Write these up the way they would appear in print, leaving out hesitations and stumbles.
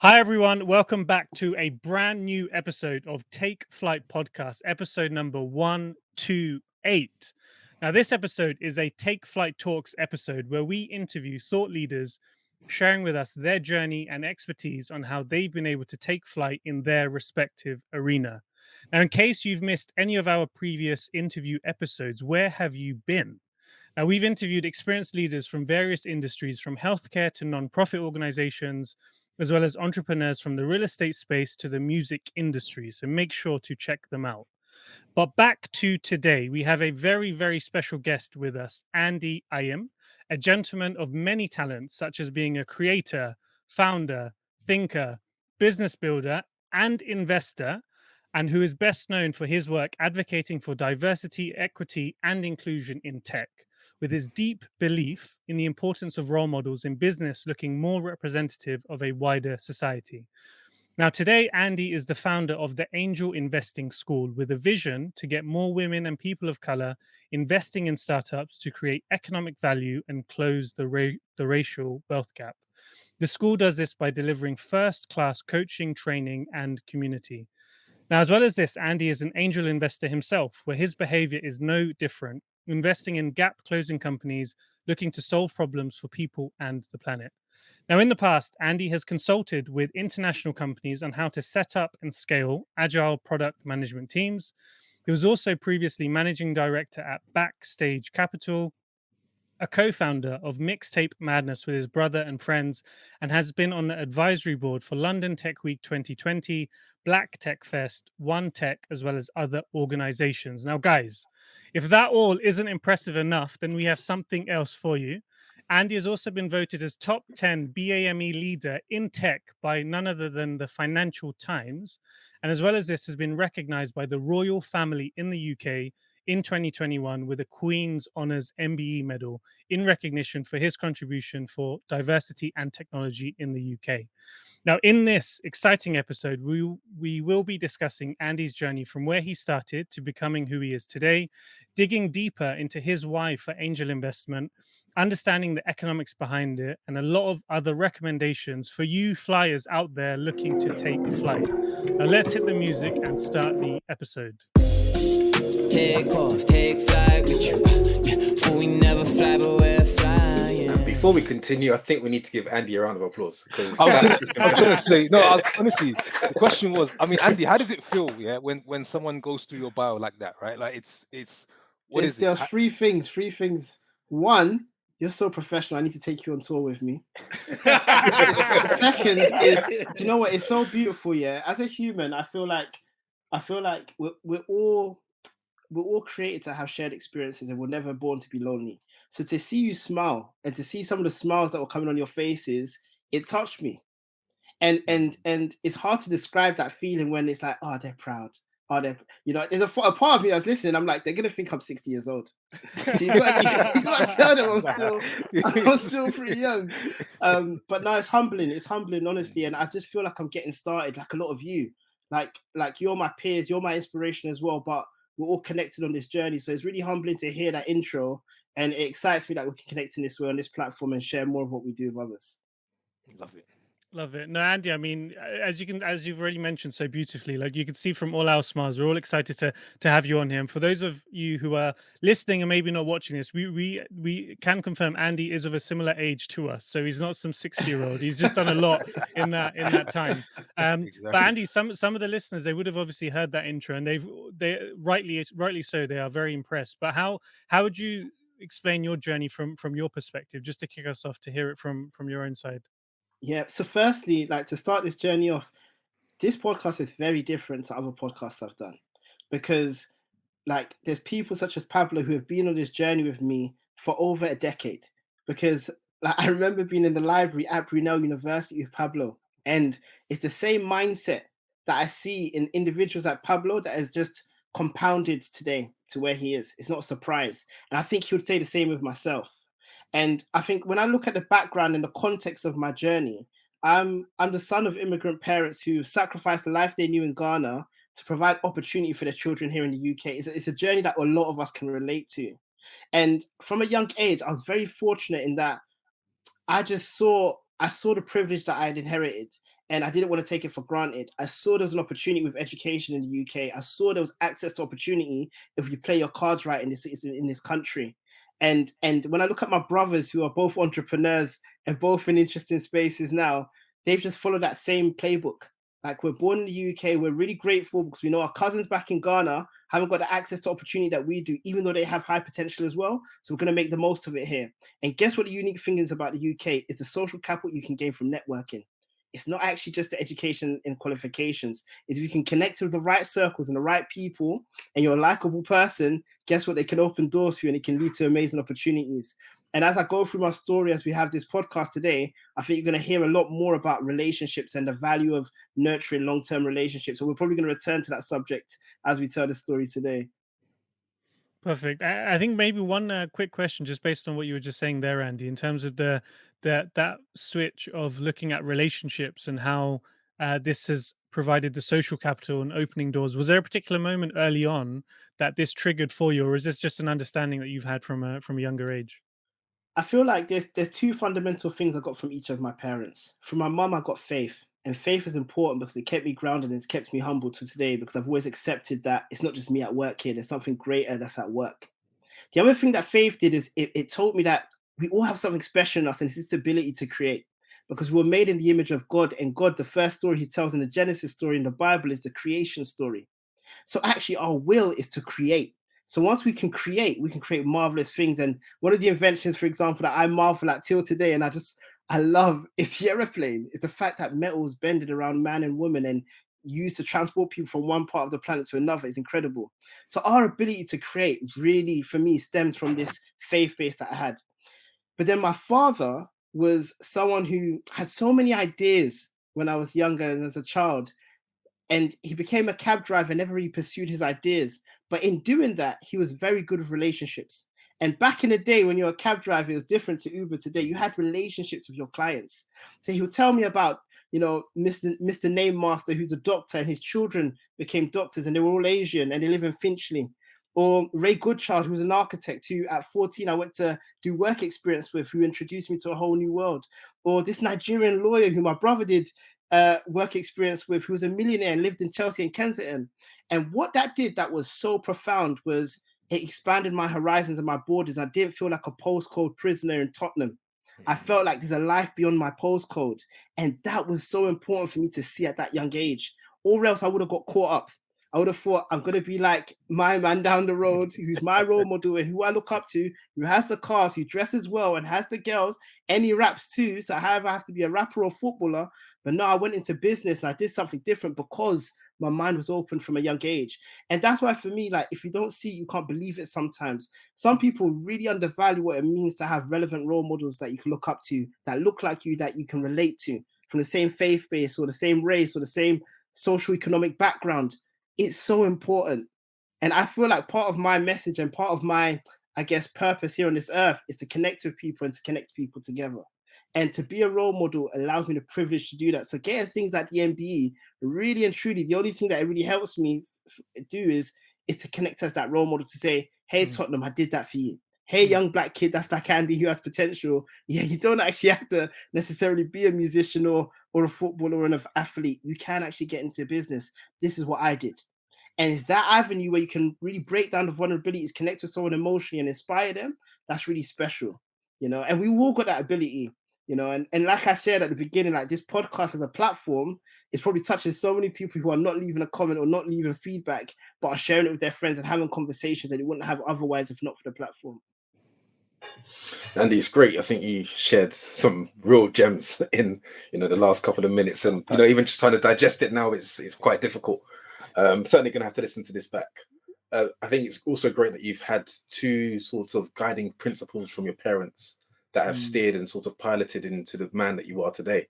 Hi, everyone. Welcome back to a brand new episode of Take Flight Podcast, episode number 128. Now, this episode is a Take Flight Talks episode where we interview thought leaders sharing with us their journey and expertise on how they've been able to take flight in their respective arena. Now, in case you've missed any of our previous interview episodes, where have you been? Now, we've interviewed experienced leaders from various industries, from healthcare to nonprofit organizations, as well as entrepreneurs from the real estate space to the music industry. So make sure to check them out. But back to today, we have a very, very special guest with us, Andy Ayim, a gentleman of many talents, such as being a creator, founder, thinker, business builder, and investor, and who is best known for his work advocating for diversity, equity, and inclusion in tech, with his deep belief in the importance of role models in business looking more representative of a wider society. Now, today, Andy is the founder of the Angel Investing School with a vision to get more women and people of color investing in startups to create economic value and close the racial wealth gap. The school does this by delivering first-class coaching, training, and community. Now, as well as this, Andy is an angel investor himself, where his behavior is no different, investing in gap closing companies looking to solve problems for people and the planet. Now, in the past, Andy has consulted with international companies on how to set up and scale agile product management teams. He was also previously managing director at Backstage Capital, a co-founder of Mixtape Madness with his brother and friends, and has been on the advisory board for London Tech Week 2020, Black Tech Fest, One Tech, as well as other organizations. Now, guys, if that all isn't impressive enough, then we have something else for you. Andy has also been voted as top 10 BAME leader in tech by none other than the Financial Times. And as well as this, has been recognized by the royal family in the UK in 2021 with a Queen's Honours MBE medal in recognition for his contribution for diversity and technology in the UK. Now, in this exciting episode, we will be discussing Andy's journey from where he started to becoming who he is today, digging deeper into his why for angel investment, understanding the economics behind it, and a lot of other recommendations for you flyers out there looking to take flight. Now, let's hit the music and start the episode. Take off, take flight with you. For we never fly, but we're flying. And before we continue, I think we need to give Andy a round of applause. I was gonna say, no, honestly, the question was, I mean, Andy, how does it feel, yeah, when someone goes through your bio like that, right? Like it's what is it? There's three things. One, you're so professional. I need to take you on tour with me. Second is, do you know what? It's so beautiful, yeah. As a human, I feel like we're all created to have shared experiences, and we're never born to be lonely. So to see you smile and to see some of the smiles that were coming on your faces, it touched me. And it's hard to describe that feeling when it's like, oh, they're proud. Oh, there's a part of me I was listening. I'm like, they're gonna think I'm 60 years old. So you got to tell them I'm still pretty young. But no, it's humbling, honestly. And I just feel like I'm getting started, like a lot of you. Like you're my peers, you're my inspiration as well. But we're all connected on this journey, so it's really humbling to hear that intro, and it excites me that we can connect in this way on this platform and share more of what we do with others. Love it. No, Andy, I mean, as you've already mentioned so beautifully, like you can see from all our smiles, we're all excited to have you on here. And for those of you who are listening and maybe not watching this, we can confirm Andy is of a similar age to us. So he's not some 60-year-old. He's just done a lot in that time. Exactly. But Andy, some of the listeners, they would have obviously heard that intro, and they rightly so, they are very impressed. But how would you explain your journey from your perspective, just to kick us off, to hear it from your own side? Yeah. So firstly, like, to start this journey off, this podcast is very different to other podcasts I've done, because like there's people such as Pablo who have been on this journey with me for over a decade. Because like I remember being in the library at Brunel University with Pablo, and it's the same mindset that I see in individuals like Pablo that has just compounded today to where he is. It's not a surprise. And I think he would say the same with myself. And I think when I look at the background and the context of my journey, I'm the son of immigrant parents who sacrificed the life they knew in Ghana to provide opportunity for their children here in the UK. It's a journey that a lot of us can relate to. And from a young age, I was very fortunate in that I saw the privilege that I had inherited. and I didn't want to take it for granted. I saw there was an opportunity with education in the UK. I saw there was access to opportunity if you play your cards right in this country. And when I look at my brothers who are both entrepreneurs and both in interesting spaces now, they've just followed that same playbook. Like, we're born in the UK, we're really grateful because we know our cousins back in Ghana haven't got the access to opportunity that we do, even though they have high potential as well. So we're going to make the most of it here. And guess what the unique thing is about the UK is the social capital you can gain from networking. It's not actually just the education and qualifications. If you can connect with the right circles and the right people and you're a likable person, guess what? They can open doors for you and it can lead to amazing opportunities. And as I go through my story, as we have this podcast today, I think you're going to hear a lot more about relationships and the value of nurturing long-term relationships. So we're probably going to return to that subject as we tell the story today. Perfect. I think maybe one quick question, just based on what you were just saying there, Andy, in terms of that switch of looking at relationships and how this has provided the social capital and opening doors. Was there a particular moment early on that this triggered for you, or is this just an understanding that you've had from a younger age? I feel like there's two fundamental things I got from each of my parents. From my mum, I got faith. And faith is important because it kept me grounded and it's kept me humble to today, because I've always accepted that it's not just me at work here, there's something greater that's at work. The other thing that faith did is it taught me that we all have something special in us, and it's this ability to create. Because we're made in the image of God, and God, the first story he tells in the Genesis story in the Bible is the creation story. So actually, our will is to create. So once we can create marvelous things. And one of the inventions, for example, that I marvel at till today, and I love, is the aeroplane. It's the fact that metal is bended around man and woman and used to transport people from one part of the planet to another. Is incredible. So our ability to create really, for me, stems from this faith base that I had. But then my father was someone who had so many ideas when I was younger and as a child, and he became a cab driver, never really pursued his ideas. But in doing that, he was very good with relationships. And back in the day, when you're a cab driver, it was different to Uber today. You had relationships with your clients. So he would tell me about, Mr. Name Master, who's a doctor, and his children became doctors, and they were all Asian, and they live in Finchley. Or Ray Goodchild, who's an architect who at 14 I went to do work experience with, who introduced me to a whole new world. Or this Nigerian lawyer who my brother did work experience with, who was a millionaire and lived in Chelsea and Kensington. And what that did that was so profound was it expanded my horizons and my borders. I didn't feel like a postcode prisoner in Tottenham. I felt like there's a life beyond my postcode. And that was so important for me to see at that young age. Or else I would have got caught up. I would have thought I'm going to be like my man down the road, who's my role model and who I look up to, who has the cars, who dresses well and has the girls, and he raps too. So I have to be a rapper or footballer. But no, I went into business and I did something different because my mind was open from a young age. And that's why for me, like, if you don't see it, you can't believe it sometimes. Some people really undervalue what it means to have relevant role models that you can look up to, that look like you, that you can relate to, from the same faith base or the same race or the same social economic background. It's so important. And I feel like part of my message and part of my, I guess, purpose here on this earth is to connect with people and to connect people together. And to be a role model allows me the privilege to do that. So getting things like the MBE, really and truly, the only thing that it really helps me do is to connect as that role model, to say, hey, Tottenham, I did that for you. Hey, young black kid, that's like Andy who has potential. Yeah, you don't actually have to necessarily be a musician or a footballer or an athlete. You can actually get into business. This is what I did. And it's that avenue where you can really break down the vulnerabilities, connect with someone emotionally and inspire them. That's really special, and we all got that ability, and like I shared at the beginning, like, this podcast as a platform is probably touching so many people who are not leaving a comment or not leaving feedback, but are sharing it with their friends and having conversations that they wouldn't have otherwise if not for the platform. Andy, it's great. I think you shared some real gems in the last couple of minutes, and even just trying to digest it now is quite difficult. Certainly going to have to listen to this back. I think it's also great that you've had two sorts of guiding principles from your parents that have steered and sort of piloted into the man that you are today.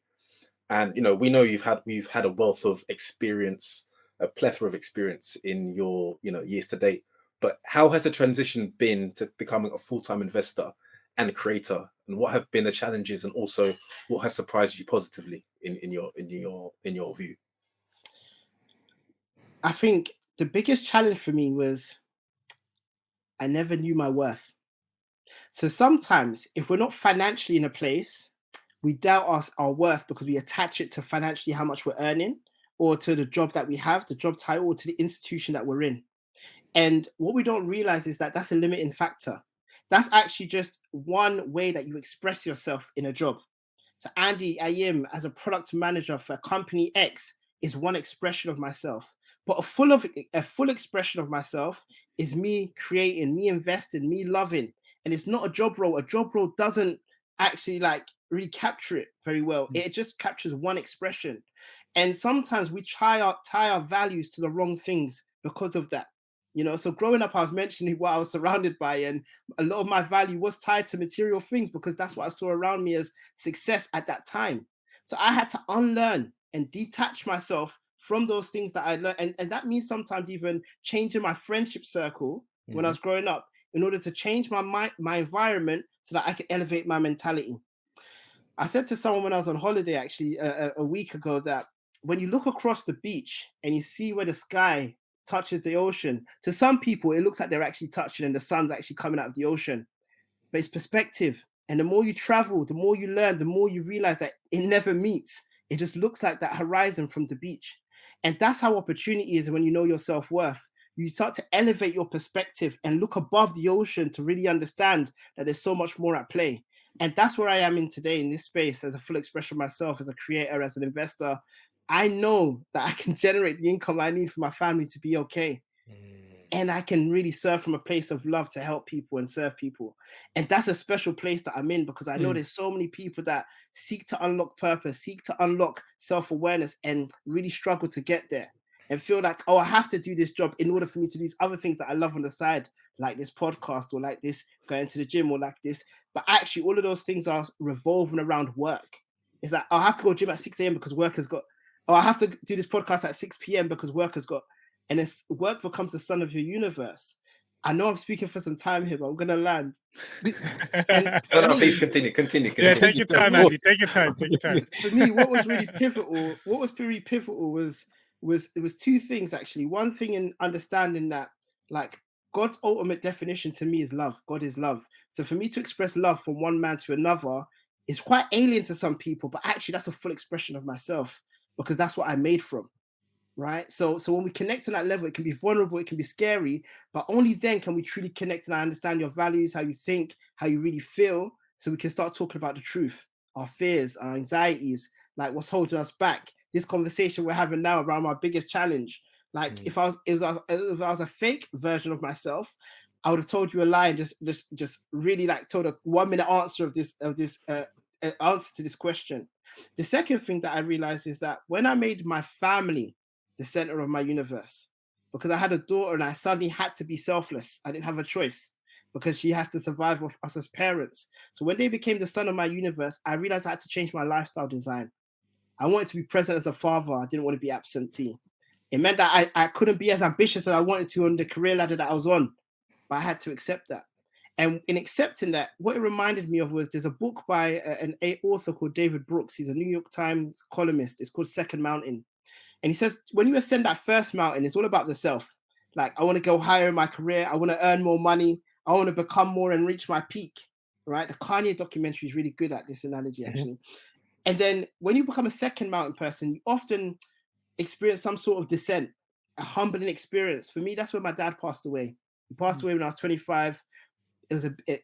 And we know we've had a wealth of experience, a plethora of experience in your years to date. But how has the transition been to becoming a full-time investor and a creator, and what have been the challenges, and also what has surprised you positively in your view? I think the biggest challenge for me was I never knew my worth. So sometimes if we're not financially in a place, we doubt our worth because we attach it to financially how much we're earning, or to the job that we have, the job title, or to the institution that we're in. And what we don't realize is that that's a limiting factor. That's actually just one way that you express yourself in a job. So Andy Ayim as a product manager for company X is one expression of myself. But a full expression of myself is me creating, me investing, me loving. And it's not a job role. A job role doesn't actually like really capture it very well. It just captures one expression. And sometimes we tie our values to the wrong things because of that. You know, so growing up, I was mentioning what I was surrounded by, and a lot of my value was tied to material things because that's what I saw around me as success at that time. So I had to unlearn and detach myself from those things that I learned. And that means sometimes even changing my friendship circle when I was growing up in order to change my environment so that I could elevate my mentality. I said to someone when I was on holiday, actually, a week ago, that when you look across the beach and you see where the sky touches the ocean, to some people it looks like they're actually touching and the sun's actually coming out of the ocean, but it's perspective. And the more you travel, the more you learn, the more you realize that it never meets. It just looks like that horizon from the beach. And that's how opportunity is. When you know your self-worth, you start to elevate your perspective and look above the ocean to really understand that there's so much more at play. And that's where I am in today, in this space, as a full expression of myself, as a creator, as an investor. I know that I can generate the income I need for my family to be okay. And I can really serve from a place of love to help people and serve people. And that's a special place that I'm in, because I know there's so many people that seek to unlock purpose, seek to unlock self-awareness, and really struggle to get there and feel like, oh, I have to do this job in order for me to do these other things that I love on the side, like this podcast, or like this going to the gym, or like this. But actually, all of those things are revolving around work. It's like, I have to go to gym at 6 a.m. because work has got, oh, I have to do this podcast at 6 p.m. because work has got, and it's, work becomes the son of your universe. I know I'm speaking for some time here, but I'm going to land. No, please continue. Yeah, take your time, Andy. Take your time. For me, what was really pivotal was it was two things, actually. One thing in understanding that, like, God's ultimate definition to me is love. God is love. So for me to express love from one man to another is quite alien to some people, but actually that's a full expression of myself, because that's what I'm made from, right? So when we connect on that level, it can be vulnerable, it can be scary, but only then can we truly connect and I understand your values, how you think, how you really feel, so we can start talking about the truth, our fears, our anxieties, like what's holding us back. This conversation we're having now around my biggest challenge. Like if I was a fake version of myself, I would have told you a lie and just really like told a 1 minute answer of this answer to this question. The second thing that I realized is that when I made my family the center of my universe, because I had a daughter and I suddenly had to be selfless. I didn't have a choice because she has to survive with us as parents. So when they became the center of my universe, I realized I had to change my lifestyle design. I wanted to be present as a father. I didn't want to be absentee. It meant that I couldn't be as ambitious as I wanted to on the career ladder that I was on, but I had to accept that. And in accepting that, what it reminded me of was there's a book by an author called David Brooks. He's a New York Times columnist. It's called Second Mountain. And he says, when you ascend that first mountain, it's all about the self. Like, I want to go higher in my career. I want to earn more money. I want to become more and reach my peak, right? The Kanye documentary is really good at this analogy, actually. And then when you become a second mountain person, you often experience some sort of descent, a humbling experience. For me, that's when my dad passed away. He passed away when I was 25.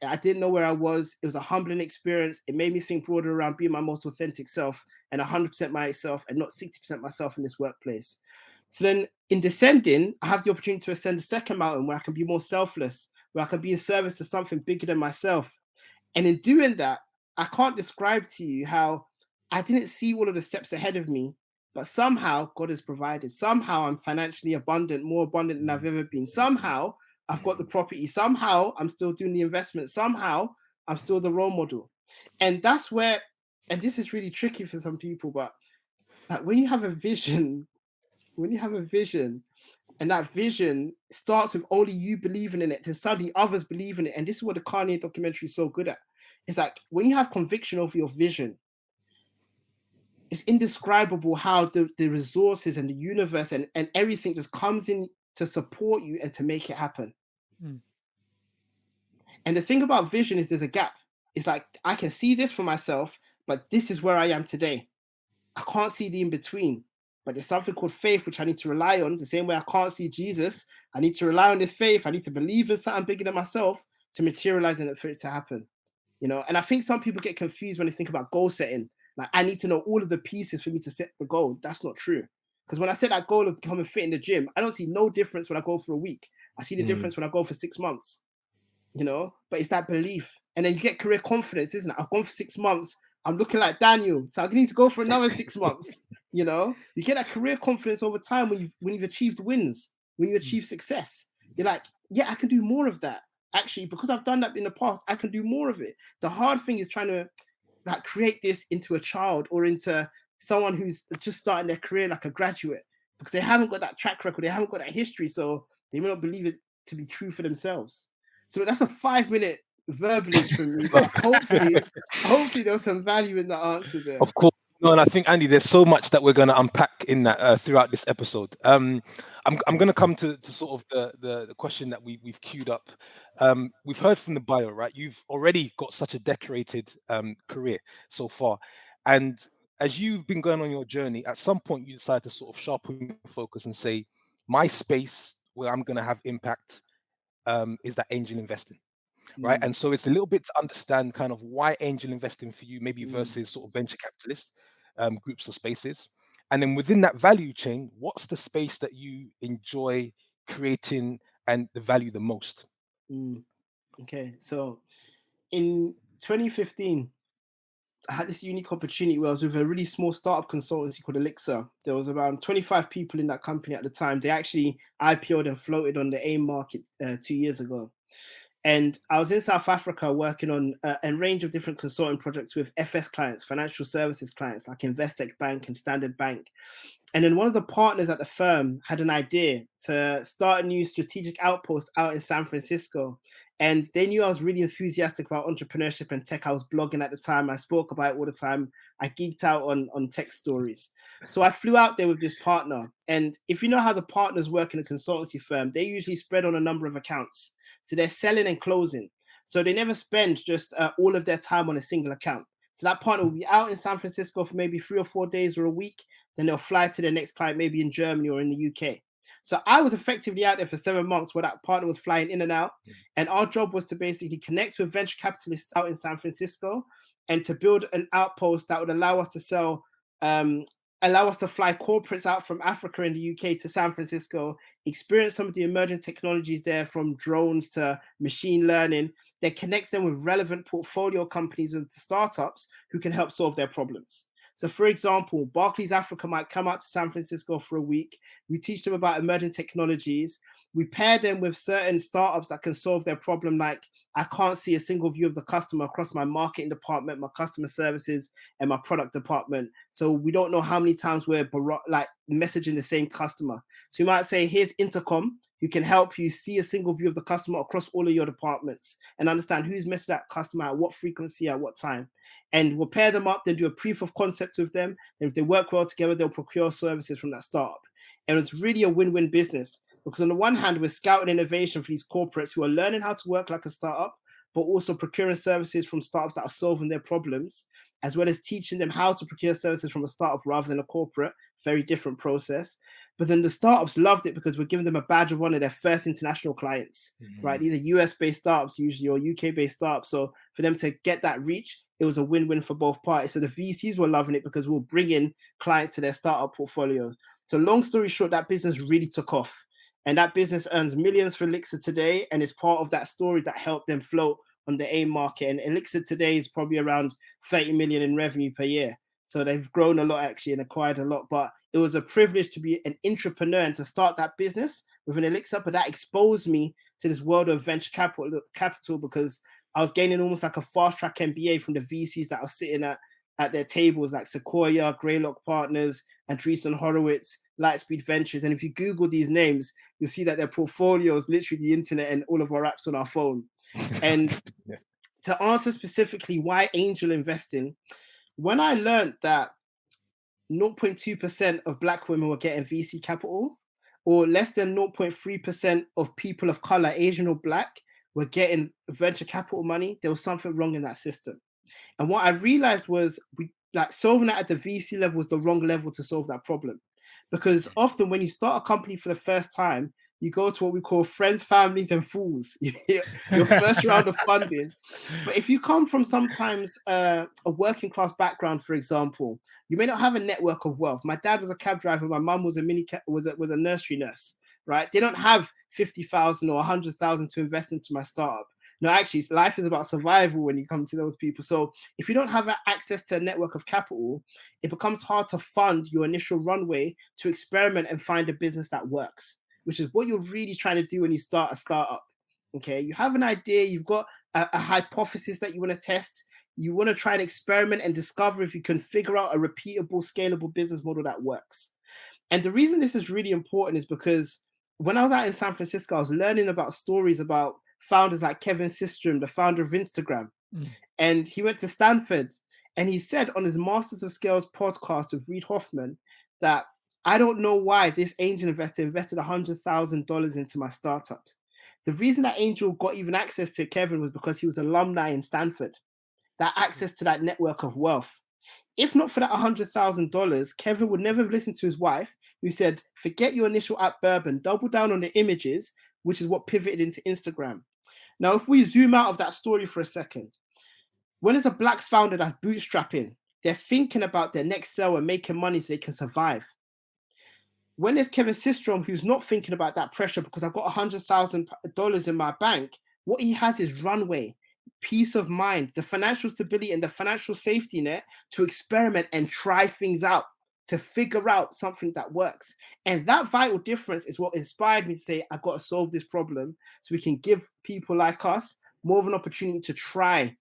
I didn't know where I was. It was a humbling experience. It made me think broader around being my most authentic self and 100% myself and not 60% myself in this workplace. So then in descending, I have the opportunity to ascend the second mountain where I can be more selfless, where I can be in service to something bigger than myself. And in doing that, I can't describe to you how I didn't see all of the steps ahead of me, but somehow God has provided. Somehow I'm financially abundant, more abundant than I've ever been. Somehow I've got the property. Somehow I'm still doing the investment. Somehow I'm still the role model. And that's where, and this is really tricky for some people, but like when you have a vision, and that vision starts with only you believing in it, then suddenly others believe in it. And this is what the Kanye documentary is so good at. It's like when you have conviction over your vision, it's indescribable how the resources and the universe and everything just comes in to support you and to make it happen. And the thing about vision is there's a gap. It's like, I can see this for myself, but this is where I am today. I can't see the in between, but there's something called faith which I need to rely on. The same way I can't see Jesus, I need to rely on this faith. I need to believe in something bigger than myself to materialize it for it to happen. You know, and I think some people get confused when they think about goal setting. Like, I need to know all of the pieces for me to set the goal. That's not true. Because when I set that goal of becoming fit in the gym, I don't see no difference when I go for a week. I see the difference when I go for 6 months. You know, but it's that belief. And then you get career confidence, isn't it? I've gone for 6 months. I'm looking like Daniel, so I need to go for another 6 months. You know, you get that career confidence over time when you've achieved wins, when you achieve success. You're like, yeah, I can do more of that. Actually, because I've done that in the past, I can do more of it. The hard thing is trying to like create this into a child or into someone who's just starting their career like a graduate, because they haven't got that track record, they haven't got that history, so they may not believe it to be true for themselves. So that's a 5-minute verbalage from me, but hopefully there's some value in the answer there. Of course. No, and I think, Andy, there's so much that we're going to unpack in that throughout this episode. I'm going to come to sort of the question that we've queued up. We've heard from the bio, right? You've already got such a decorated career so far, and as you've been going on your journey, at some point you decide to sort of sharpen your focus and say, my space where I'm going to have impact is that angel investing. Right. And so it's a little bit to understand kind of why angel investing for you, maybe versus sort of venture capitalist groups or spaces. And then within that value chain, what's the space that you enjoy creating and the value the most? Okay. So in 2015, I had this unique opportunity where I was with a really small startup consultancy called Elixir. There was around 25 people in that company at the time. They actually IPO'd and floated on the AIM market 2 years ago. And I was in South Africa working on a range of different consulting projects with FS clients, financial services clients like Investec Bank and Standard Bank. And then one of the partners at the firm had an idea to start a new strategic outpost out in San Francisco. And they knew I was really enthusiastic about entrepreneurship and tech. I was blogging at the time. I spoke about it all the time. I geeked out on tech stories. So I flew out there with this partner. And if you know how the partners work in a consultancy firm, they usually spread on a number of accounts. So they're selling and closing. So they never spend just all of their time on a single account. So that partner will be out in San Francisco for maybe 3 or 4 days or a week. Then they'll fly to their next client, maybe in Germany or in the UK. So I was effectively out there for 7 months where that partner was flying in and out. And our job was to basically connect with venture capitalists out in San Francisco and to build an outpost that would allow us to sell allow us to fly corporates out from Africa and the UK to San Francisco, experience some of the emerging technologies there, from drones to machine learning, that connects them with relevant portfolio companies and startups who can help solve their problems. So for example, Barclays Africa might come out to San Francisco for a week. We teach them about emerging technologies. We pair them with certain startups that can solve their problem. Like, I can't see a single view of the customer across my marketing department, my customer services, and my product department. So we don't know how many times we're like messaging the same customer. So you might say, here's Intercom, who can help you see a single view of the customer across all of your departments and understand who's messaged that customer at what frequency, at what time. And we'll pair them up, then do a proof of concept with them. And if they work well together, they'll procure services from that startup. And it's really a win-win business, because on the one hand, we're scouting innovation for these corporates who are learning how to work like a startup, but also procuring services from startups that are solving their problems, as well as teaching them how to procure services from a startup rather than a corporate. Very different process. But then the startups loved it because we're giving them a badge of honor, their first international clients, right? These are US-based startups usually, or UK-based startups. So for them to get that reach, it was a win-win for both parties. So the VCs were loving it because we'll bring in clients to their startup portfolio. So long story short, that business really took off. And that business earns millions for Elixir today, and is part of that story that helped them float on the AIM market. And Elixir today is probably around 30 million in revenue per year. So they've grown a lot actually and acquired a lot. But it was a privilege to be an entrepreneur and to start that business with an Elixir. But that exposed me to this world of venture capital, because I was gaining almost like a fast track MBA from the VCs that I was sitting at their tables, like Sequoia, Greylock Partners, Andreessen Horowitz, Lightspeed Ventures. And if you Google these names, you'll see that their portfolio is literally the internet and all of our apps on our phone. And to answer specifically why angel investing, when I learned that 0.2% of Black women were getting VC capital, or less than 0.3% of people of color, Asian or Black, were getting venture capital money, there was something wrong in that system. And what I realized was solving that at the VC level was the wrong level to solve that problem. Because often when you start a company for the first time, you go to what we call friends, families, and fools. Your first round of funding. But if you come from sometimes a working class background, for example, you may not have a network of wealth. My dad was a cab driver. My mum was a nursery nurse. Right? They don't have 50,000 or 100,000 to invest into my startup. No, actually, life is about survival when you come to those people. So if you don't have access to a network of capital, it becomes hard to fund your initial runway to experiment and find a business that works, which is what you're really trying to do when you start a startup. Okay, you have an idea, you've got a hypothesis that you want to test, you want to try and experiment and discover if you can figure out a repeatable, scalable business model that works. And the reason this is really important is because when I was out in San Francisco, I was learning about stories about founders like Kevin Systrom, the founder of Instagram. And he went to Stanford, and he said on his Masters of Scales podcast with Reid Hoffman that I don't know why this angel investor invested $100,000 into my startups. The reason that angel got even access to Kevin was because he was alumni in Stanford, that access to that network of wealth. If not for that $100,000, Kevin would never have listened to his wife, who said, forget your initial app bourbon, double down on the images, which is what pivoted into Instagram. Now, if we zoom out of that story for a second, when there's a black founder that's bootstrapping, they're thinking about their next sale and making money so they can survive. When there's Kevin Systrom, who's not thinking about that pressure because I've got $100,000 in my bank, what he has is runway, peace of mind, the financial stability and the financial safety net to experiment and try things out, to figure out something that works. And that vital difference is what inspired me to say, I've got to solve this problem so we can give people like us more of an opportunity to try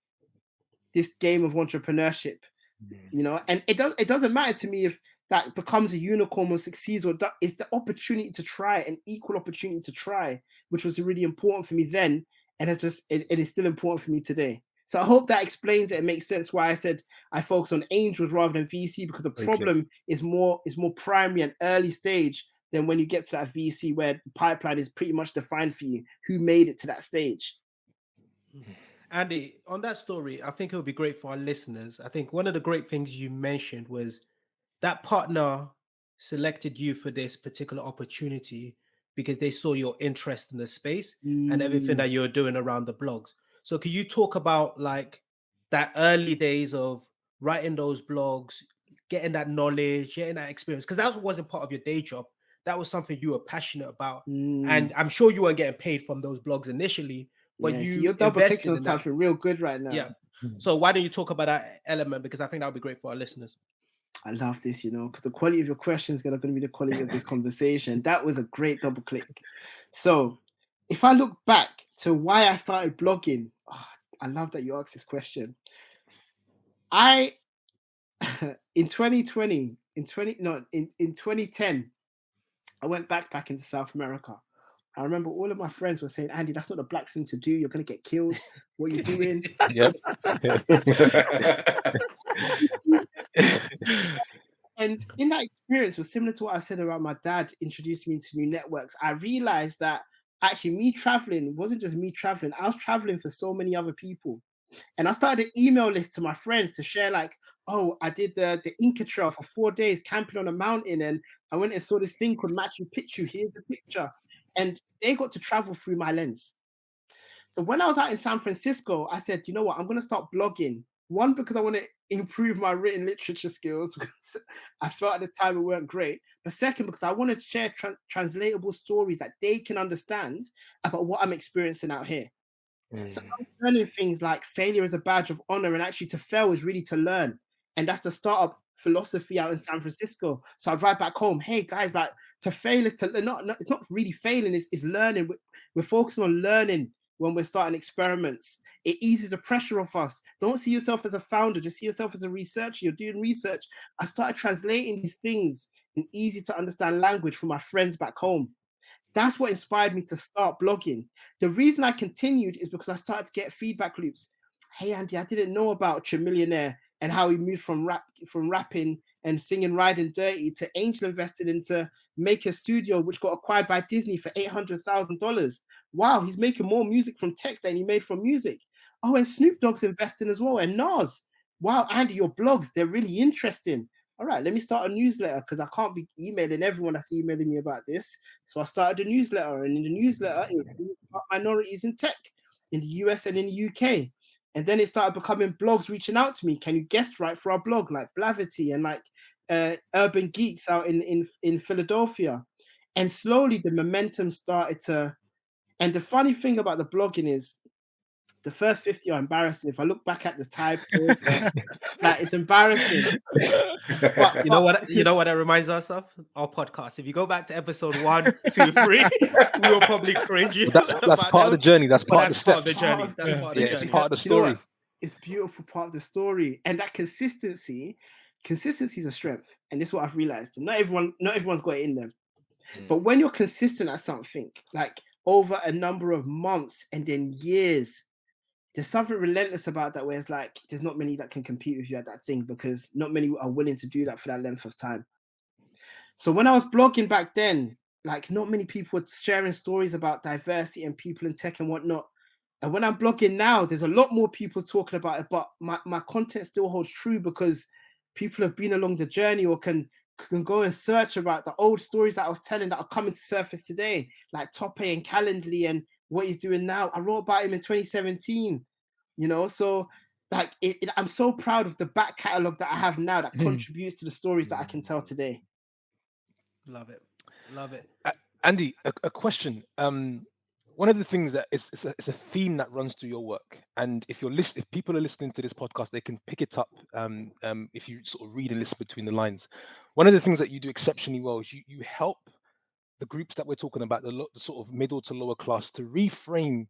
this game of entrepreneurship, you know. And it doesn't matter to me if that becomes a unicorn or succeeds, or it's the opportunity to try, an equal opportunity to try, which was really important for me then, and it is still important for me today. So I hope that explains it and makes sense why I said I focus on angels rather than VC, because the problem is more primary and early stage than when you get to that VC where the pipeline is pretty much defined for you, who made it to that stage. Andy, on that story, I think it would be great for our listeners. I think one of the great things you mentioned was that partner selected you for this particular opportunity because they saw your interest in the space and everything that you're doing around the blogs. So can you talk about like that early days of writing those blogs, getting that knowledge, getting that experience? Because that wasn't part of your day job. That was something you were passionate about. And I'm sure you weren't getting paid from those blogs initially, but you're double clicking on something real good right now. Yeah. So why don't you talk about that element? Because I think that would be great for our listeners. I love this, you know, because the quality of your questions is going to be the quality of this conversation. That was a great double click. So if I look back to why I started blogging, I love that you asked this question. In 2010, I went back into South America. I remember all of my friends were saying, Andy, that's not a black thing to do. You're going to get killed. What are you doing? Yep. And in that experience was similar to what I said about my dad introducing me to new networks. I realized that actually me traveling wasn't just me traveling. I was traveling for so many other people. And I started an email list to my friends to share like, oh, I did the Inca Trail for 4 days camping on a mountain. And I went and saw this thing called Machu Picchu. Here's the picture. And they got to travel through my lens. So when I was out in San Francisco, I said, you know what, I'm going to start blogging. One, because I want to improve my written literature skills, because I felt at the time it weren't great. But second, because I want to share translatable stories that they can understand about what I'm experiencing out here. So I'm learning things like failure is a badge of honor, and actually to fail is really to learn. And that's the startup philosophy out in San Francisco. So I'd write back home, hey guys, like to fail is to not it's not really failing, it's learning. We're focusing on learning when we're starting experiments. It eases the pressure off us. Don't see yourself as a founder, just see yourself as a researcher. You're doing research. I started translating these things in easy to understand language for my friends back home. That's what inspired me to start blogging. The reason I continued is because I started to get feedback loops. Hey Andy, I didn't know about ᴠɪᴇᴡs and how he moved from rapping and singing Riding Dirty to angel invested into Maker Studio, which got acquired by Disney for $800,000. Wow, he's making more music from tech than he made from music. Oh, and Snoop Dogg's investing as well, and Nas. Wow, Andy, your blogs, they're really interesting. All right, let me start a newsletter because I can't be emailing everyone that's emailing me about this. So I started a newsletter, and in the newsletter, it was about minorities in tech in the US and in the UK. And then it started becoming blogs reaching out to me. Can you guest write for our blog, like Blavity and like Urban Geeks out in Philadelphia? And slowly the momentum started to. And the funny thing about the blogging is, the first 50 are embarrassing. If I look back at the type, like it's embarrassing. But You know what? You know what that reminds us of? Our podcast. If you go back to episode 1, 2, 3, we will probably cringe you. That's part of the journey. That's But part of the that's part of step. the journey. That's part of the Yeah, journey. it's part of the You know what? story. It's beautiful part of the story, and that consistency is a strength. And this is what I've realized. Not everyone's got it in them. But when you're consistent at something, like over a number of months and then years, there's something relentless about that, where it's like there's not many that can compete with you at that thing, because not many are willing to do that for that length of time. So when I was blogging back then, like not many people were sharing stories about diversity and people in tech and whatnot. And when I'm blogging now, there's a lot more people talking about it, but my content still holds true because people have been along the journey or can go and search about the old stories that I was telling that are coming to surface today, like Tope and Calendly and what he's doing now. I wrote about him in 2017, you know, so like I'm so proud of the back catalogue that I have now that contributes to the stories that I can tell today. Love it. Love it. Andy, a question. One of the things that it's a theme that runs through your work, and if people are listening to this podcast, they can pick it up. If you sort of read and listen between the lines, one of the things that you do exceptionally well is you help the groups that we're talking about, the sort of middle to lower class, to reframe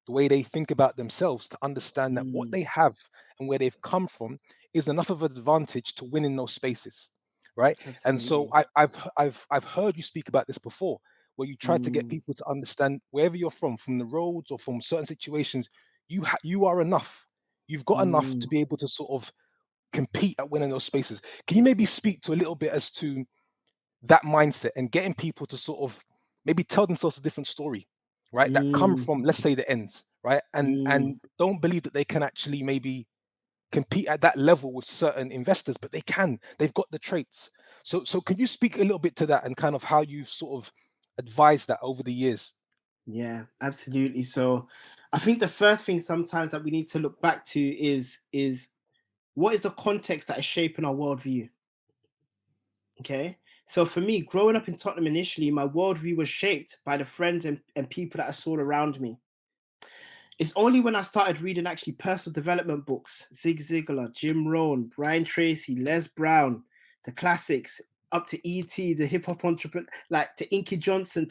the way they think about themselves, to understand that what they have and where they've come from is enough of an advantage to win in those spaces, right? Absolutely. And so I've heard you speak about this before, where you try to get people to understand wherever you're from the roads or from certain situations, you are enough. You've got enough to be able to sort of compete at winning those spaces. Can you maybe speak to a little bit as to that mindset and getting people to sort of maybe tell themselves a different story, right? That come from, let's say, the ends, right? And don't believe that they can actually maybe compete at that level with certain investors, but they can. They've got the traits. So can you speak a little bit to that and kind of how you've sort of advised that over the years? Yeah, absolutely. So I think the first thing sometimes that we need to look back to is what is the context that is shaping our worldview? Okay. So for me, growing up in Tottenham initially, my worldview was shaped by the friends and people that I saw around me. It's only when I started reading actually personal development books, Zig Ziglar, Jim Rohn, Brian Tracy, Les Brown, the classics, up to E.T., the hip hop entrepreneur, like to Inky Johnson.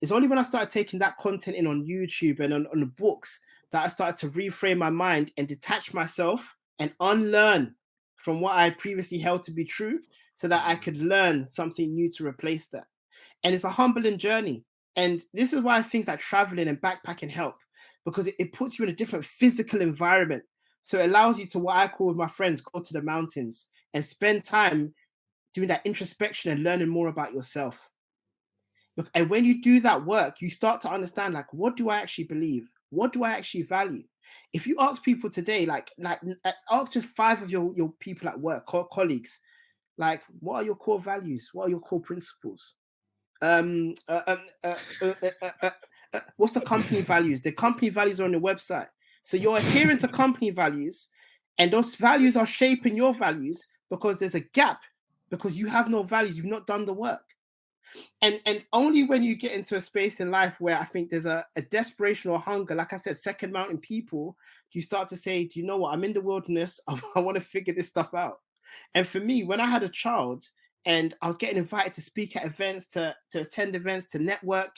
It's only when I started taking that content in on YouTube and on the books that I started to reframe my mind and detach myself and unlearn from what I had previously held to be true, so that I could learn something new to replace that. And it's a humbling journey. And this is why things like traveling and backpacking help, because it puts you in a different physical environment. So it allows you to, what I call with my friends, go to the mountains and spend time doing that introspection and learning more about yourself. Look, and when you do that work, you start to understand, like, what do I actually believe? What do I actually value? If you ask people today, like ask just 5 of your people at work, colleagues, like, what are your core values? What are your core principles? What's the company values? The company values are on the website. So you're adhering to company values, and those values are shaping your values because there's a gap, because you have no values, you've not done the work. And only when you get into a space in life where I think there's a desperation or hunger, like I said, second mountain people, do you start to say, do you know what? I'm in the wilderness. I want to figure this stuff out. And for me, when I had a child and I was getting invited to speak at events, to attend events, to network,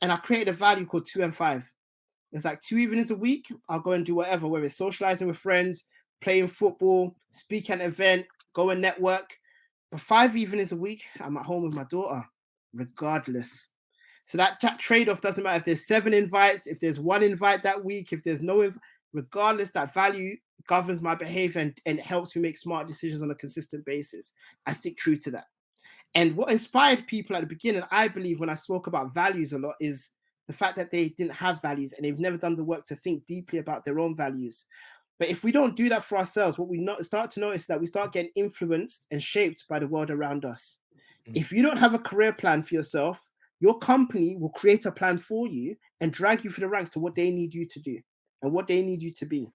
and I created a value called 2 and 5. It's like 2 evenings a week, I'll go and do whatever, whether it's socializing with friends, playing football, speak at an event, go and network. But 5 evenings a week, I'm at home with my daughter, regardless. So that trade-off doesn't matter if there's 7 invites, if there's 1 invite that week, if there's no regardless, that value governs my behavior and it helps me make smart decisions on a consistent basis. I stick true to that. And what inspired people at the beginning, I believe, when I spoke about values a lot, is the fact that they didn't have values and they've never done the work to think deeply about their own values. But if we don't do that for ourselves, what we start to notice is that we start getting influenced and shaped by the world around us. If you don't have a career plan for yourself, your company will create a plan for you and drag you through the ranks to what they need you to do and what they need you to be.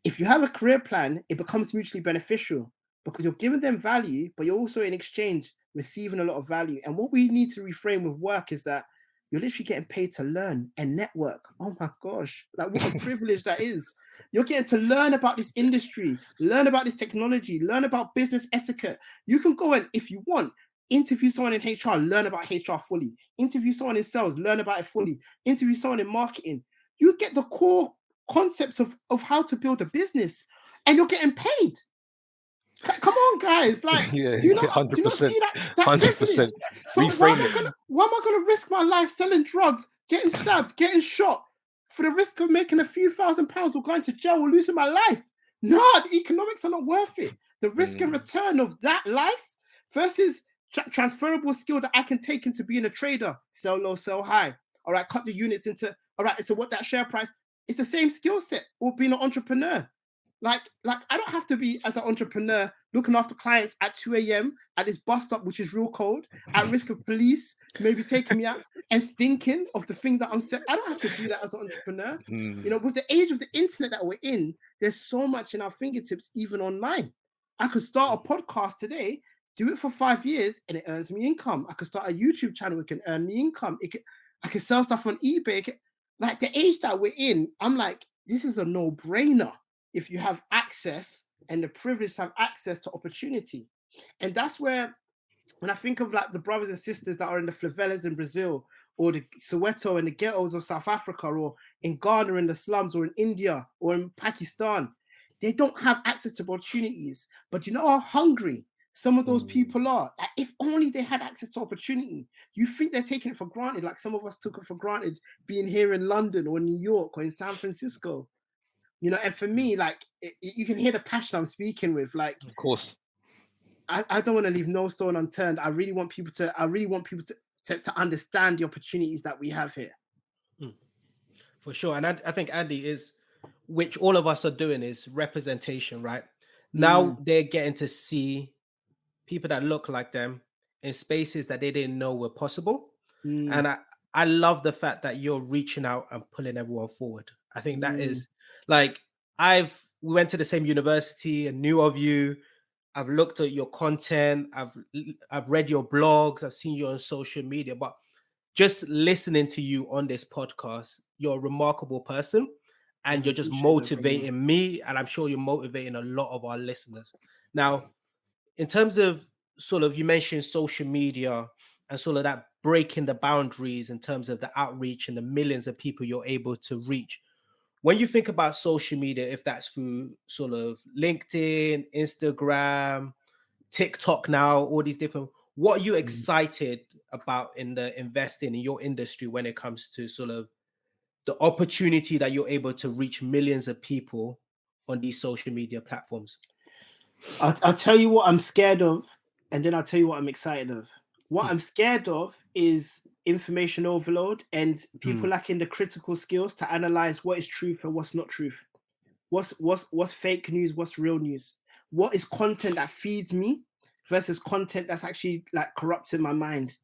If you have a career plan, it becomes mutually beneficial because you're giving them value, but you're also in exchange receiving a lot of value. And what we need to reframe with work is that you're literally getting paid to learn and network. Oh my gosh, like what a privilege that is. You're getting to learn about this industry, learn about this technology, learn about business etiquette. You can go and, if you want, interview someone in HR, learn about HR fully. Interview someone in sales, learn about it fully. Interview someone in marketing. You get the core concepts of how to build a business, and you're getting paid. Come on, guys! Like, do you not see that privilege? So why am I gonna risk my life selling drugs, getting stabbed, getting shot for the risk of making a few £1,000s or going to jail or losing my life? No, the economics are not worth it. The risk and return of that life versus transferable skill that I can take into being a trader, sell low, sell high. All right, cut the units into, all right, so what that share price, it's the same skill set or being an entrepreneur. Like I don't have to be, as an entrepreneur, looking after clients at 2 a.m. at this bus stop, which is real cold, at risk of police maybe taking me out and thinking of the thing that I'm saying. I don't have to do that as an entrepreneur. You know, with the age of the internet that we're in, there's so much in our fingertips, even online. I could start a podcast today, do it for 5 years, and it earns me income. I could start a YouTube channel, it can earn me income. I can sell stuff on eBay. Like the age that we're in, I'm like, this is a no-brainer if you have access and the privilege to have access to opportunity. And that's where, when I think of like the brothers and sisters that are in the favelas in Brazil, or the Soweto and the ghettos of South Africa, or in Ghana in the slums, or in India, or in Pakistan, they don't have access to opportunities. But you know how hungry some of those people are? Like, if only they had access to opportunity. You think they're taking it for granted, like some of us took it for granted being here in London or New York or in San Francisco. You know, and for me, like, you can hear the passion I'm speaking with. Like, of course, I don't want to leave no stone unturned. I really want people to understand the opportunities that we have here. For sure. And I think Andy is, which all of us are doing, is representation, right? Now they're getting to see people that look like them in spaces that they didn't know were possible. And I love the fact that you're reaching out and pulling everyone forward. I think that is, like, we went to the same university and knew of you. I've looked at your content. I've read your blogs. I've seen you on social media. But just listening to you on this podcast, you're a remarkable person, and you're just motivating me, and I'm sure you're motivating a lot of our listeners. Now, in terms of sort of, you mentioned social media and sort of that breaking the boundaries in terms of the outreach and the millions of people you're able to reach. When you think about social media, if that's through sort of LinkedIn, Instagram, TikTok now, all these different, what are you excited about in the investing in your industry when it comes to sort of the opportunity that you're able to reach millions of people on these social media platforms? I'll tell you what I'm scared of, and then I'll tell you what I'm excited of. What I'm scared of is information overload and people lacking the critical skills to analyze what is truth and what's not truth. What's fake news, what's real news? What is content that feeds me versus content that's actually like corrupting my mind?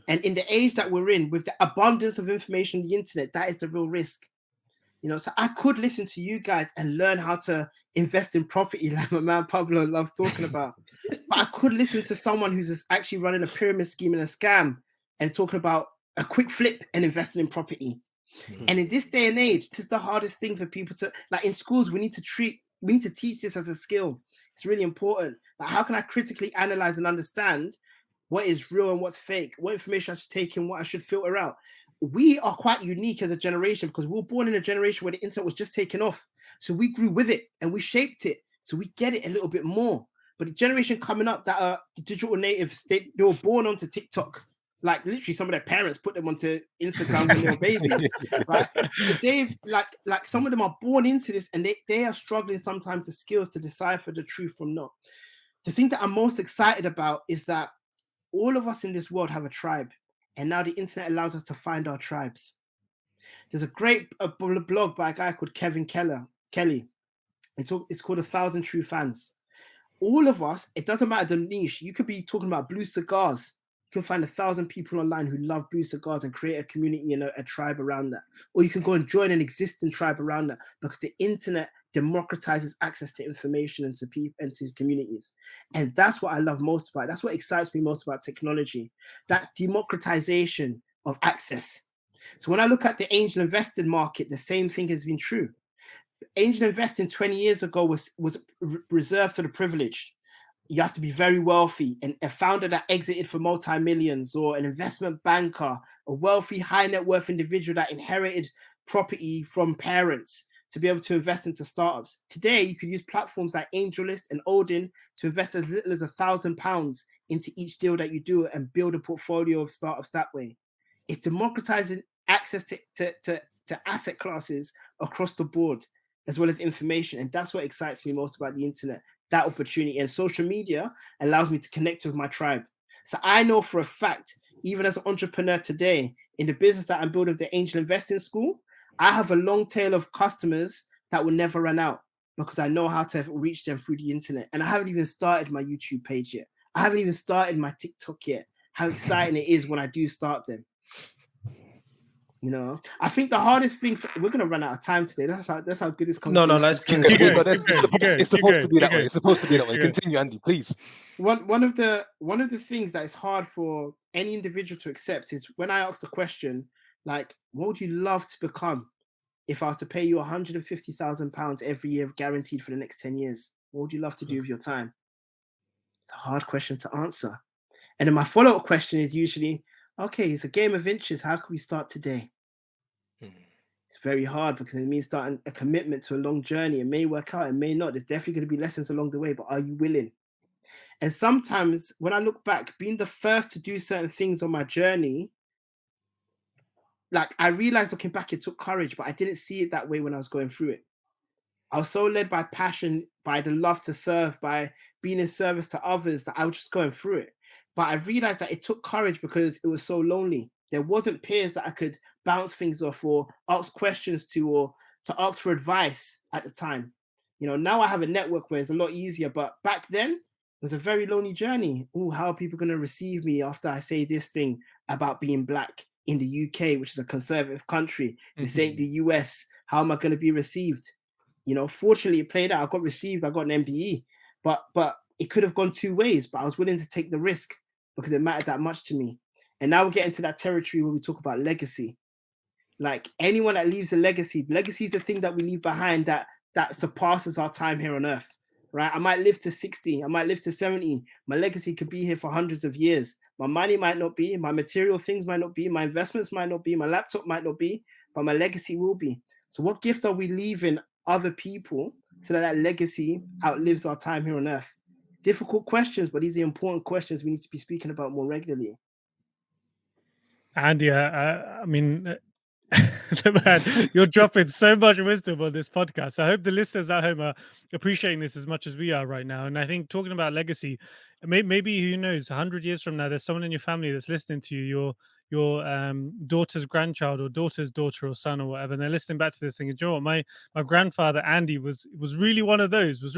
And in the age that we're in, with the abundance of information on the internet, that is the real risk. You know, so I could listen to you guys and learn how to invest in property, like my man Pablo loves talking about. But I could listen to someone who's actually running a pyramid scheme and a scam and talking about a quick flip and investing in property. And in this day and age, this is the hardest thing for people to, like, in schools, we need to teach this as a skill. It's really important. Like, how can I critically analyze and understand what is real and what's fake? What information I should take in, what I should filter out? We are quite unique as a generation because we were born in a generation where the internet was just taking off. So we grew with it and we shaped it. So we get it a little bit more. But the generation coming up that are the digital natives, they were born onto TikTok. Like, literally, some of their parents put them onto Instagram when they were babies, right? But they've, like some of them are born into this, and they are struggling sometimes the skills to decipher the truth from not. The thing that I'm most excited about is that all of us in this world have a tribe, And now the internet allows us to find our tribes. There's a great blog by a guy called Kelly. It's called 1,000 True Fans. All of us, it doesn't matter the niche. You could be talking about blue cigars. You can find 1,000 people online who love blue cigars and create a community and a tribe around that. Or you can go and join an existing tribe around that, because the internet democratizes access to information and to people and to communities. And that's what I love most about it. That's what excites me most about technology, that democratization of access. So when I look at the angel investing market, the same thing has been true. Angel investing 20 years ago was reserved for the privileged. You have to be very wealthy, and a founder that exited for multi-millions, or an investment banker, a wealthy, high net worth individual that inherited property from parents to be able to invest into startups. Today, you can use platforms like AngelList and Odin to invest as little as £1,000 into each deal that you do and build a portfolio of startups that way. It's democratizing access to asset classes across the board, as well as information. And that's what excites me most about the internet, that opportunity. And social media allows me to connect with my tribe. So I know for a fact, even as an entrepreneur today, in the business that I'm building, the Angel Investing School, I have a long tail of customers that will never run out, because I know how to reach them through the internet. And I haven't even started my YouTube page yet. I haven't even started my TikTok yet. How exciting it is when I do start them. You know, I think the hardest thing we're gonna run out of time today. That's how good this conversation. No, let's keep You going. go, It's supposed to be that you way. go. It's supposed to be that way. You go. Continue, Andy, please. One of the things that is hard for any individual to accept is when I ask the question, like, what would you love to become if I was to pay you £150,000 every year guaranteed for the next 10 years? What would you love to do with your time? It's a hard question to answer. And then my follow-up question is usually, okay, it's a game of inches. How can we start today? It's very hard, because it means starting a commitment to a long journey. It may work out, it may not. There's definitely going to be lessons along the way, but are you willing? And sometimes when I look back, being the first to do certain things on my journey, like, I realized looking back, it took courage, but I didn't see it that way when I was going through it. I was so led by passion, by the love to serve, by being in service to others, that I was just going through it. But I realized that it took courage because it was so lonely. There wasn't peers that I could bounce things off or ask questions to, or to ask for advice at the time. You know, now I have a network where it's a lot easier, but back then it was a very lonely journey. Oh, how are people going to receive me after I say this thing about being Black in the UK, which is a conservative country? This ain't the US. How am I going to be received? You know, fortunately it played out. I got received. I got an MBE, but it could have gone two ways, but I was willing to take the risk because it mattered that much to me. And now we're getting to that territory where we talk about legacy. Like, anyone that leaves a legacy is the thing that we leave behind that surpasses our time here on earth, right? I might live to 60, I might live to 70. My legacy could be here for hundreds of years. My money might not be, my material things might not be, my investments might not be, my laptop might not be, but my legacy will be. So what gift are we leaving other people so that legacy outlives our time here on earth? It's difficult questions, but these are important questions we need to be speaking about more regularly. Andy, I mean, man, you're dropping so much wisdom on this podcast. I hope the listeners at home are appreciating this as much as we are right now. And I think talking about legacy, maybe who knows, 100 years from now, there's someone in your family that's listening to you, your daughter's grandchild or daughter's daughter or son or whatever, and they're listening back to this thing. And you know what? My grandfather Andy was really one of those. But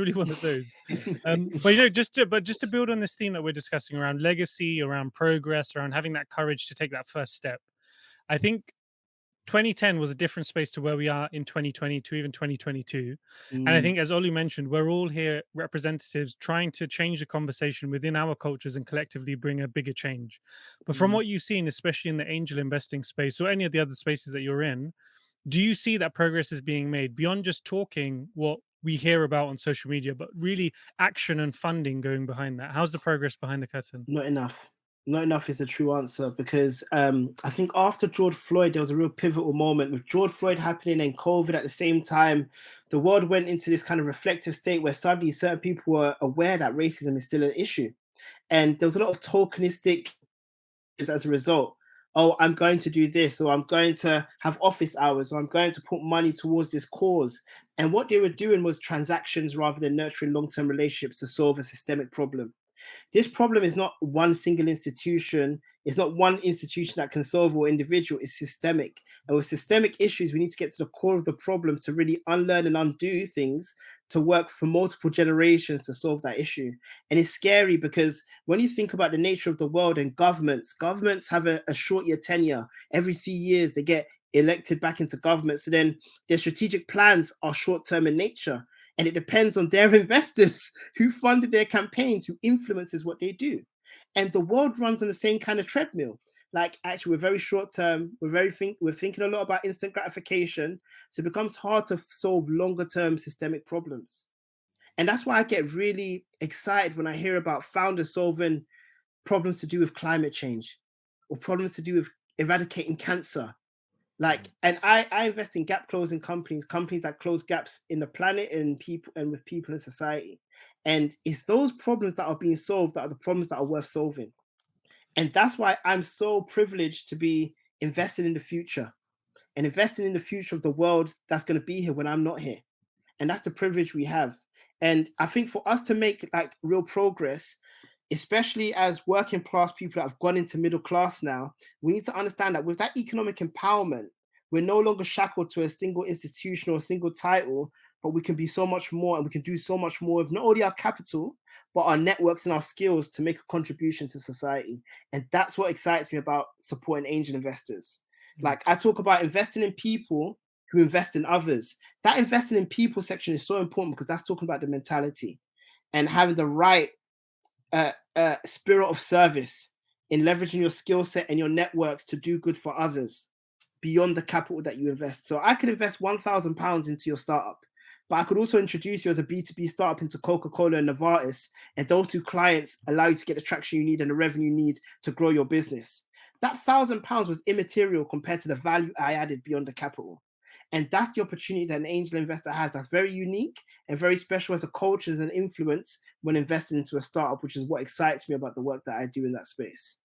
you know, just to build on this theme that we're discussing around legacy, around progress, around having that courage to take that first step, I think 2010 was a different space to where we are in 2020 to even 2022. And I think, as Olu mentioned, we're all here representatives trying to change the conversation within our cultures and collectively bring a bigger change. But from what you've seen, especially in the angel investing space or any of the other spaces that you're in, do you see that progress is being made beyond just talking what we hear about on social media, but really action and funding going behind that? How's the progress behind the curtain? Not enough. Not enough is the true answer, because I think after George Floyd, there was a real pivotal moment with George Floyd happening and COVID at the same time. The world went into this kind of reflective state where suddenly certain people were aware that racism is still an issue. And there was a lot of tokenistic as a result. Oh, I'm going to do this, or I'm going to have office hours, or I'm going to put money towards this cause. And what they were doing was transactions rather than nurturing long-term relationships to solve a systemic problem. This problem is not one single institution. It's not one institution that can solve or individual. It's systemic. And with systemic issues, we need to get to the core of the problem to really unlearn and undo things to work for multiple generations to solve that issue. And it's scary because when you think about the nature of the world and governments have a short year tenure. Every 3 years, they get elected back into government. So then their strategic plans are short-term in nature. And it depends on their investors who funded their campaigns, who influences what they do. And the world runs on the same kind of treadmill. Like, actually, we're very short term. We're thinking a lot about instant gratification. So it becomes hard to solve longer term systemic problems. And that's why I get really excited when I hear about founders solving problems to do with climate change or problems to do with eradicating cancer. Like, and I invest in gap closing companies that close gaps in the planet and people and with people in society. And it's those problems that are being solved that are the problems that are worth solving. And that's why I'm so privileged to be invested in the future and investing in the future of the world that's going to be here when I'm not here. And that's the privilege we have. And I think for us to make like real progress, especially as working class people that have gone into middle class now, we need to understand that with that economic empowerment, we're no longer shackled to a single institution or a single title, but we can be so much more and we can do so much more with not only our capital, but our networks and our skills to make a contribution to society. And that's what excites me about supporting angel investors. Like, I talk about investing in people who invest in others. That investing in people section is so important because that's talking about the mentality and having the right spirit of service in leveraging your skill set and your networks to do good for others beyond the capital that you invest. So I could invest £1,000 into your startup, but I could also introduce you as a B2B startup into Coca-Cola and Novartis, and those two clients allow you to get the traction you need and the revenue you need to grow your business. That £1,000 was immaterial compared to the value I added beyond the capital. And that's the opportunity that an angel investor has. That's very unique and very special as a coach, as an influence when investing into a startup, which is what excites me about the work that I do in that space.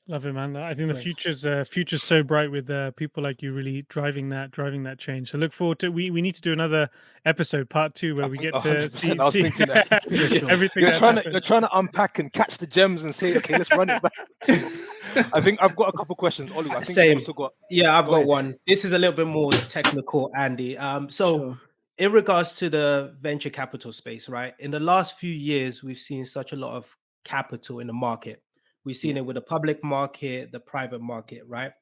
Love it, man. I think the Great. future's so bright with people like you really driving that change. So look forward to we need to do another episode, part 2, where we get to 100%. see I was thinking that. everything You're that's trying happened. to unpack and catch the gems and say, okay, let's run it back. I think I've got a couple questions, Olu. I think Same. you've also got. Yeah, I've Go got ahead. one. This is a little bit more technical, Andy. So Sure. in regards to the venture capital space, right? In the last few years, we've seen such a lot of capital in the market. We've seen it with the public market, the private market, right?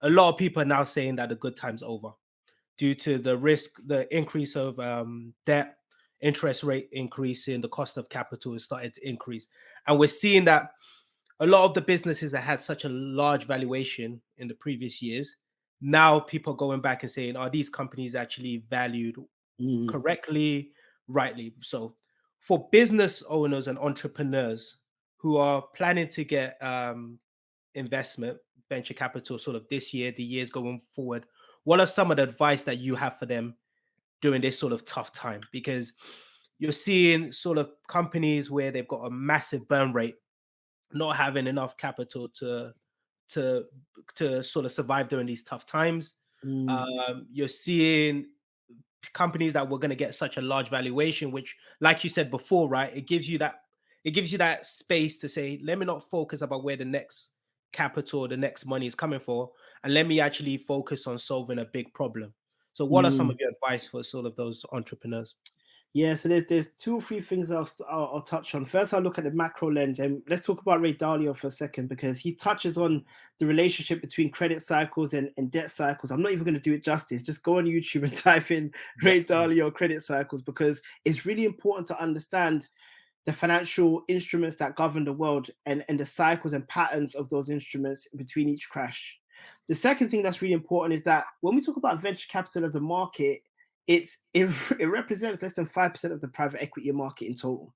A lot of people are now saying that the good time's over due to the risk, the increase of debt, interest rate increasing, the cost of capital is starting to increase. And we're seeing that a lot of the businesses that had such a large valuation in the previous years, now people are going back and saying, are these companies actually valued correctly, rightly? So for business owners and entrepreneurs who are planning to get investment, venture capital sort of this year, the years going forward, what are some of the advice that you have for them during this sort of tough time? Because you're seeing sort of companies where they've got a massive burn rate, not having enough capital to sort of survive during these tough times. You're seeing companies that were going to get such a large valuation, which, like you said before, right, it gives you that space to say, let me not focus about where the next capital, the next money is coming for, and let me actually focus on solving a big problem. So what are some of your advice for sort of those entrepreneurs? Yeah, so there's 2 or 3 things I'll touch on. First, I'll look at the macro lens, and let's talk about Ray Dalio for a second, because he touches on the relationship between credit cycles and debt cycles. I'm not even going to do it justice. Just go on YouTube and type in Ray Dalio credit cycles, because it's really important to understand the financial instruments that govern the world and the cycles and patterns of those instruments between each crash. The second thing that's really important is that when we talk about venture capital as a market, it represents less than 5% of the private equity market in total,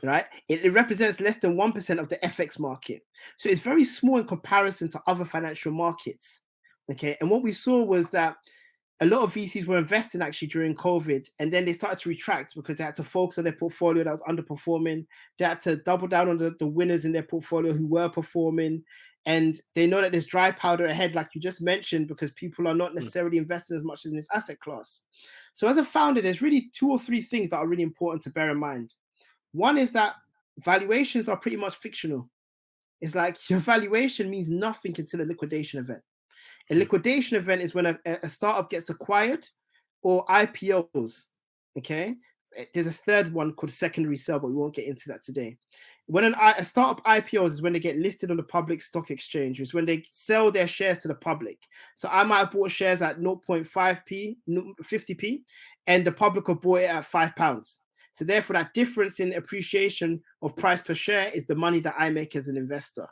right? It represents less than 1% of the FX market. So it's very small in comparison to other financial markets, okay? And what we saw was that a lot of VCs were investing actually during COVID, and then they started to retract because they had to focus on their portfolio that was underperforming. They had to double down on the winners in their portfolio who were performing. And they know that there's dry powder ahead, like you just mentioned, because people are not necessarily investing as much in this asset class. So as a founder, there's really 2 or 3 things that are really important to bear in mind. One is that valuations are pretty much fictional. It's like your valuation means nothing until a liquidation event. A liquidation event is when a startup gets acquired or IPOs. Okay. There's a third one called secondary sale, but we won't get into that today. When a startup IPOs is when they get listed on the public stock exchange, it's when they sell their shares to the public. So I might have bought shares at 0.5p, 50p, and the public have bought it at £5. So therefore, that difference in appreciation of price per share is the money that I make as an investor.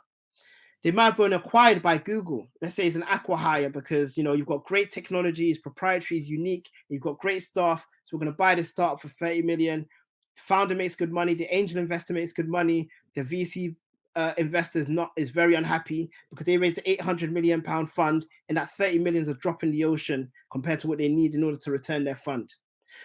They might have been acquired by Google. Let's say it's an acqui-hire because you've got great technology, it's proprietary, it's unique, you've got great staff. So we're going to buy this startup for 30 million. The founder makes good money, the angel investor makes good money, the VC investor is very unhappy because they raised an 800 million pound fund and that 30 million is a drop in the ocean compared to what they need in order to return their fund.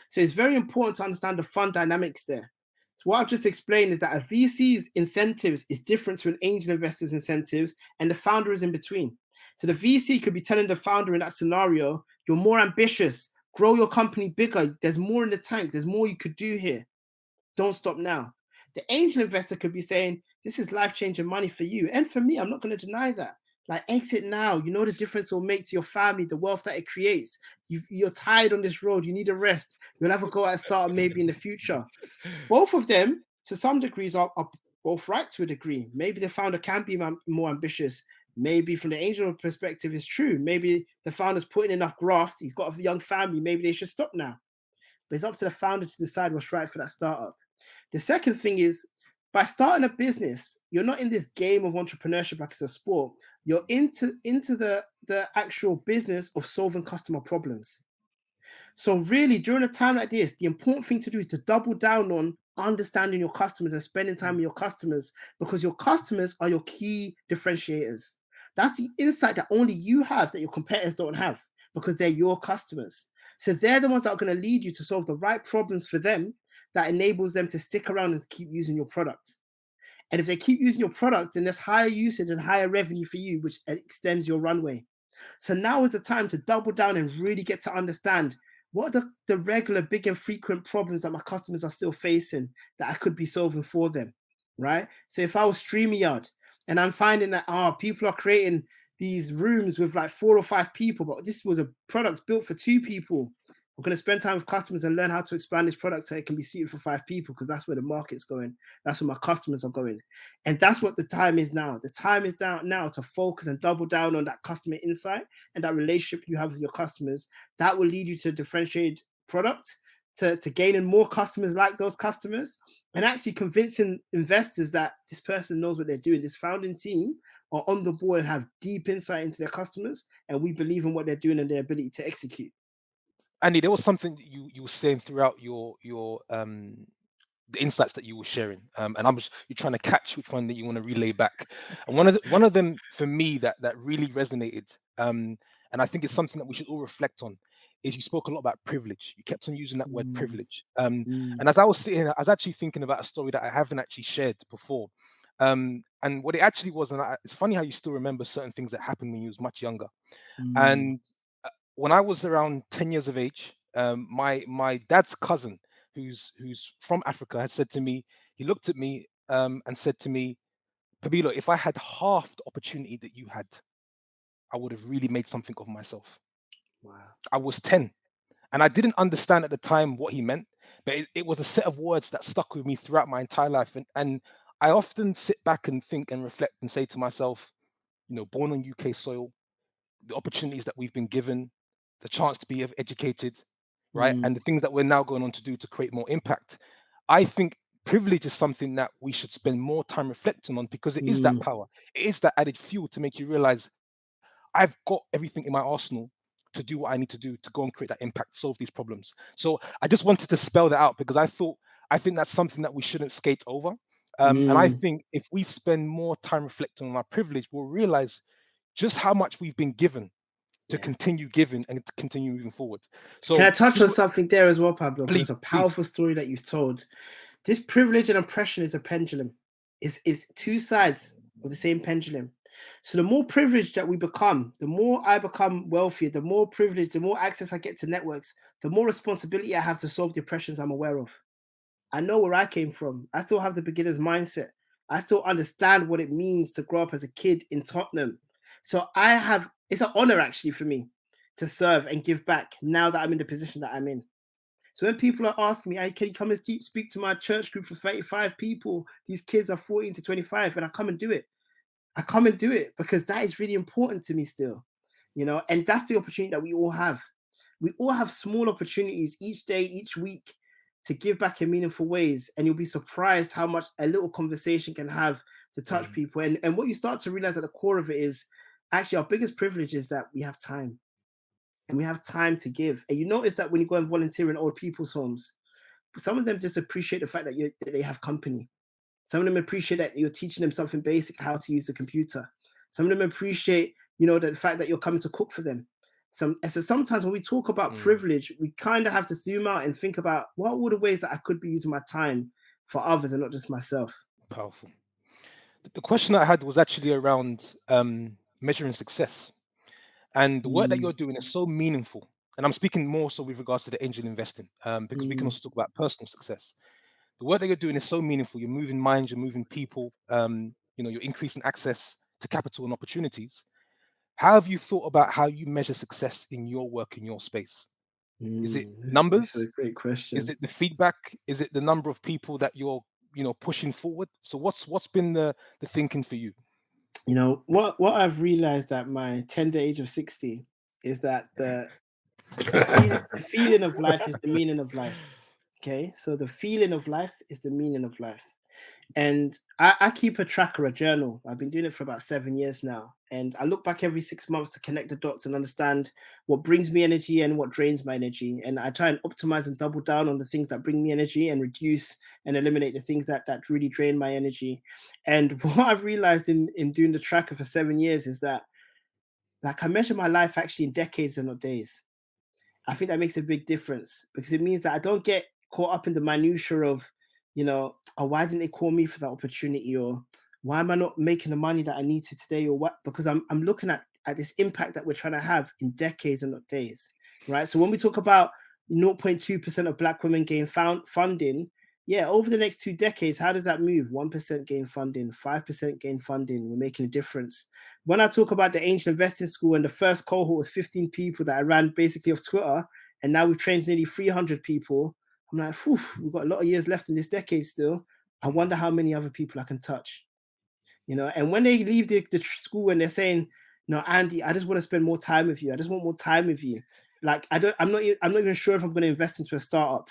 So it's very important to understand the fund dynamics there. So what I've just explained is that a VC's incentives is different to an angel investor's incentives, and the founder is in between. So the VC could be telling the founder in that scenario, you're more ambitious, grow your company bigger, there's more in the tank, there's more you could do here. Don't stop now. The angel investor could be saying, this is life-changing money for you. And for me, I'm not going to deny that. Like, exit now. You know the difference it will make to your family, the wealth that it creates. You're tired on this road. You need a rest. You'll have a go at a startup maybe in the future. Both of them, to some degrees, are both right to a degree. Maybe the founder can be more ambitious. Maybe from the angel perspective, it's true. Maybe the founder's putting enough graft. He's got a young family. Maybe they should stop now. But it's up to the founder to decide what's right for that startup. The second thing is, by starting a business, you're not in this game of entrepreneurship like it's a sport. You're into the actual business of solving customer problems. So really, during a time like this, the important thing to do is to double down on understanding your customers and spending time with your customers, because your customers are your key differentiators. That's the insight that only you have that your competitors don't have, because they're your customers. So they're the ones that are going to lead you to solve the right problems for them that enables them to stick around and keep using your product. And if they keep using your product, then there's higher usage and higher revenue for you, which extends your runway. So now is the time to double down and really get to understand what are the regular, big and frequent problems that my customers are still facing that I could be solving for them, right? So if I was StreamYard and I'm finding that people are creating these rooms with like 4 or 5 people, but this was a product built for 2 people. I'm going to spend time with customers and learn how to expand this product so it can be suited for 5 people, because that's where the market's going. That's where my customers are going. And that's what the time is now. The time is now to focus and double down on that customer insight and that relationship you have with your customers. That will lead you to differentiate product, to gaining more customers like those customers, and actually convincing investors that this person knows what they're doing. This founding team are on the board and have deep insight into their customers, and we believe in what they're doing and their ability to execute. Andy, there was something that you were saying throughout your the insights that you were sharing, and you're trying to catch which one that you want to relay back. And one of them for me that really resonated, and I think it's something that we should all reflect on, is you spoke a lot about privilege. You kept on using that word privilege, and as I was sitting, I was actually thinking about a story that I haven't actually shared before, and what it actually was, and it's funny how you still remember certain things that happened when you was much younger, and when I was around 10 years of age, my dad's cousin, who's from Africa, had said to me, he looked at me and said to me, Pabilo, if I had half the opportunity that you had, I would have really made something of myself. Wow. I was 10 and I didn't understand at the time what he meant, but it was a set of words that stuck with me throughout my entire life. And I often sit back and think and reflect and say to myself, born on UK soil, the opportunities that we've been given, the chance to be educated, right? And the things that we're now going on to do to create more impact. I think privilege is something that we should spend more time reflecting on, because it is that power. It is that added fuel to make you realize I've got everything in my arsenal to do what I need to do to go and create that impact, solve these problems. So I just wanted to spell that out, because I think that's something that we shouldn't skate over. And I think if we spend more time reflecting on our privilege, we'll realize just how much we've been given to continue giving and to continue moving forward. So can I touch on something there as well, Pablo? Because it's a powerful please. story that you've told. This privilege and oppression is a pendulum. It's 2 sides of the same pendulum. So the more privileged that we become, the more I become wealthier, the more privileged, the more access I get to networks, the more responsibility I have to solve the oppressions I'm aware of. I know where I came from. I still have the beginner's mindset. I still understand what it means to grow up as a kid in Tottenham. So it's an honor actually for me to serve and give back now that I'm in the position that I'm in. So when people are asking me, hey, can you come and speak to my church group for 35 people? These kids are 14 to 25, and I come and do it. I come and do it because that is really important to me still, and that's the opportunity that we all have. We all have small opportunities each day, each week to give back in meaningful ways. And you'll be surprised how much a little conversation can have to touch people. And what you start to realize at the core of it is actually our biggest privilege is that we have time. And we have time to give. And you notice that when you go and volunteer in old people's homes, some of them just appreciate the fact that they have company. Some of them appreciate that you're teaching them something basic, how to use the computer. Some of them appreciate, the fact that you're coming to cook for them. So sometimes when we talk about privilege, we kind of have to zoom out and think about what are all the ways that I could be using my time for others and not just myself. Powerful. The question I had was actually around measuring success. And the work that you're doing is so meaningful. And I'm speaking more so with regards to the angel investing, because we can also talk about personal success. The work that you're doing is so meaningful. You're moving minds, you're moving people, you're increasing access to capital and opportunities. How have you thought about how you measure success in your work, in your space? Is it numbers? That's a great question. Is it the feedback? Is it the number of people that you're, pushing forward? So what's been the thinking for you? What I've realized at my tender age of 60 is that the feeling of life is the meaning of life. Okay, so the feeling of life is the meaning of life. And I keep a tracker, a journal. I've been doing it for about 7 years now. And I look back every 6 months to connect the dots and understand what brings me energy and what drains my energy. And I try and optimize and double down on the things that bring me energy and reduce and eliminate the things that really drain my energy. And what I've realized in doing the tracker for 7 years is that I measure my life actually in decades and not days. I think that makes a big difference because it means that I don't get caught up in the minutiae of, oh, why didn't they call me for that opportunity? Or why am I not making the money that I need to today? Or what? Because I'm looking at this impact that we're trying to have in decades and not days, right? So when we talk about 0.2% of Black women gain funding, yeah, over the next 2 decades, how does that move? 1% gain funding, 5% gain funding. We're making a difference. When I talk about the Angel Investing School and the first cohort was 15 people that I ran basically off Twitter, and now we've trained nearly 300 people, I'm like, whew, we've got a lot of years left in this decade still. I wonder how many other people I can touch. And when they leave the school and they're saying, no, Andy, I just want to spend more time with you. I just want more time with you. Like, I'm not even sure if I'm going to invest into a startup.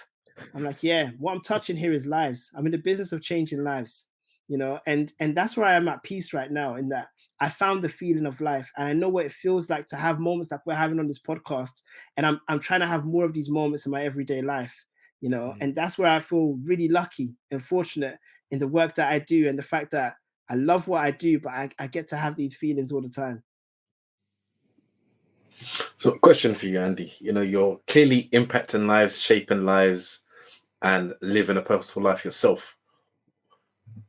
I'm like, yeah, what I'm touching here is lives. I'm in the business of changing lives, and that's where I am at peace right now, in that I found the feeling of life and I know what it feels like to have moments like we're having on this podcast. And I'm trying to have more of these moments in my everyday life, and that's where I feel really lucky and fortunate in the work that I do and the fact that I love what I do, but I get to have these feelings all the time. So, question for you, Andy. You're clearly impacting lives, shaping lives, and living a purposeful life yourself.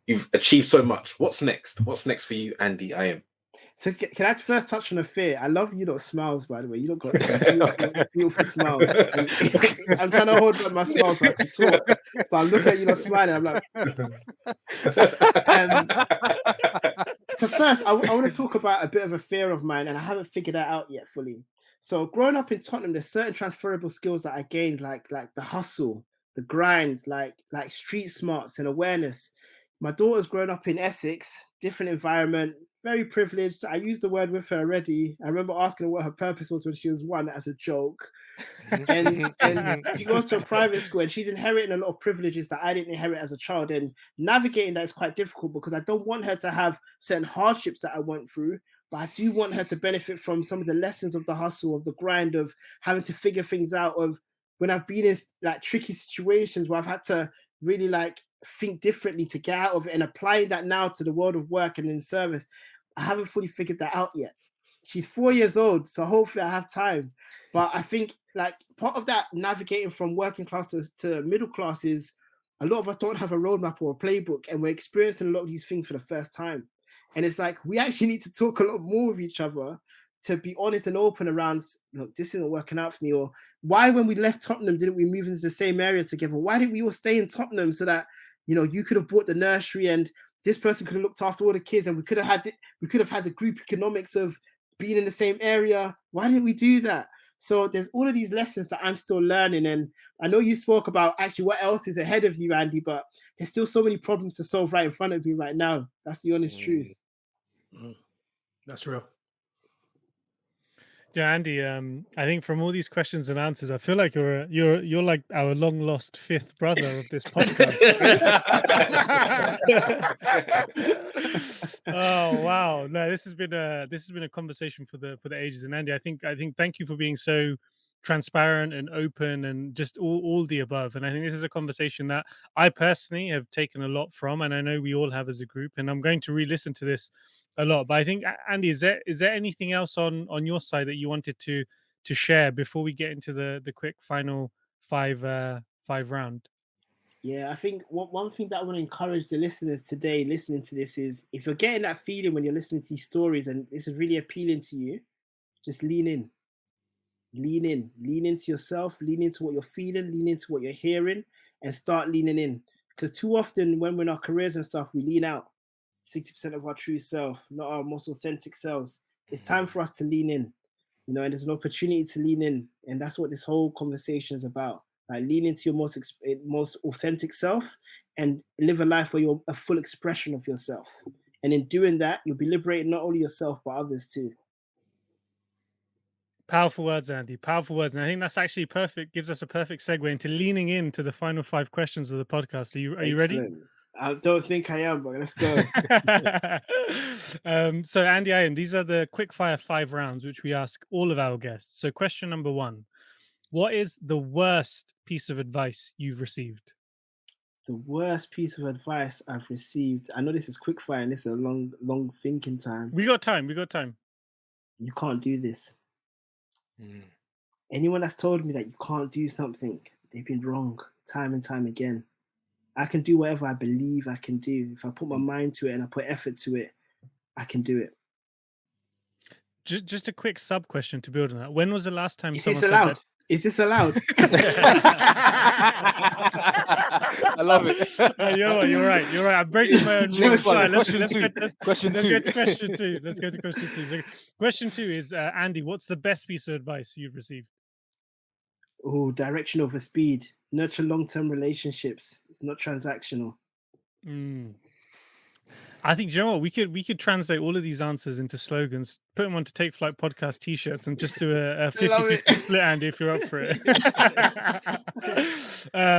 You've achieved so much. What's next? What's next for you, Andy Ayim? So can I first touch on a fear? I love you lot smiles, by the way. You lot got beautiful, beautiful smiles. And I'm trying to hold back my smiles so I can talk, but I'm looking at you lot smiling. I'm like, so first, I want to talk about a bit of a fear of mine, and I haven't figured that out yet fully. So growing up in Tottenham, there's certain transferable skills that I gained, like the hustle, the grind, like street smarts and awareness. My daughter's grown up in Essex, different environment, very privileged. I used the word with her already. I remember asking her what her purpose was when she was 1 as a joke. And she goes to a private school and she's inheriting a lot of privileges that I didn't inherit as a child. And navigating that is quite difficult because I don't want her to have certain hardships that I went through, but I do want her to benefit from some of the lessons of the hustle, of the grind, of having to figure things out, of when I've been in like tricky situations where I've had to really think differently to get out of it, and applying that now to the world of work and in service. I haven't fully figured that out yet. She's 4 years old, so hopefully I have time. But I think part of that navigating from working class to middle class is a lot of us don't have a roadmap or a playbook, and we're experiencing a lot of these things for the first time. And it's like we actually need to talk a lot more with each other to be honest and open around, look, this isn't working out for me. Or why, when we left Tottenham, didn't we move into the same areas together? Why didn't we all stay in Tottenham so that, you could have bought the nursery and this person could have looked after all the kids, and we could have had the group economics of being in the same area. Why didn't we do that? So there's all of these lessons that I'm still learning. And I know you spoke about actually what else is ahead of you, Andy, but there's still so many problems to solve right in front of me right now. That's the honest truth. That's real. Yeah, Andy. I think from all these questions and answers, I feel like you're like our long lost fifth brother of this podcast. Oh wow! No, this has been a conversation for the ages. And Andy, I think thank you for being so transparent and open and just all the above. And I think this is a conversation that I personally have taken a lot from, and I know we all have as a group. And I'm going to re-listen to this a lot. But I think, Andy, is there anything else on your side that you wanted to share before we get into the quick final five round? Yeah, I think one thing that I want to encourage the listeners today listening to this is, if you're getting that feeling when you're listening to these stories and this is really appealing to you, just lean in. Lean into yourself, lean into what you're feeling, lean into what you're hearing, and start leaning in. Because too often when we're in our careers and stuff, we lean out 60% of our true self, not our most authentic selves. It's time for us to lean in, and there's an opportunity to lean in. And that's what this whole conversation is about. Like, lean into your most authentic self and live a life where you're a full expression of yourself. And in doing that, you'll be liberating not only yourself, but others too. Powerful words, Andy. Powerful words. And I think that's actually perfect, gives us a perfect segue into leaning into the final 5 questions of the podcast. Are you ready? I don't think I am, but let's go. So Andy Ayim, these are the quick fire 5 rounds, which we ask all of our guests. So question number 1, what is the worst piece of advice you've received? The worst piece of advice I've received. I know this is quick fire and this is a long thinking time. We got time. You can't do this. Anyone that's told me that you can't do something, they've been wrong time and time again. I can do whatever I believe I can do. If I put my mind to it and I put effort to it, I can do it. Just a quick sub question to build on that. When was the last time someone said that? Is this allowed? I love it. You're right. I'm breaking my own rules. Let's go to question 2. So question 2 is, Andy, what's the best piece of advice you've received? Oh, direction over speed. Nurture long-term relationships. It's not transactional. I think, you know what, we could translate all of these answers into slogans, put them onto Take Flight podcast t-shirts, and just do a 50-50 split, Andy, if you're up for it.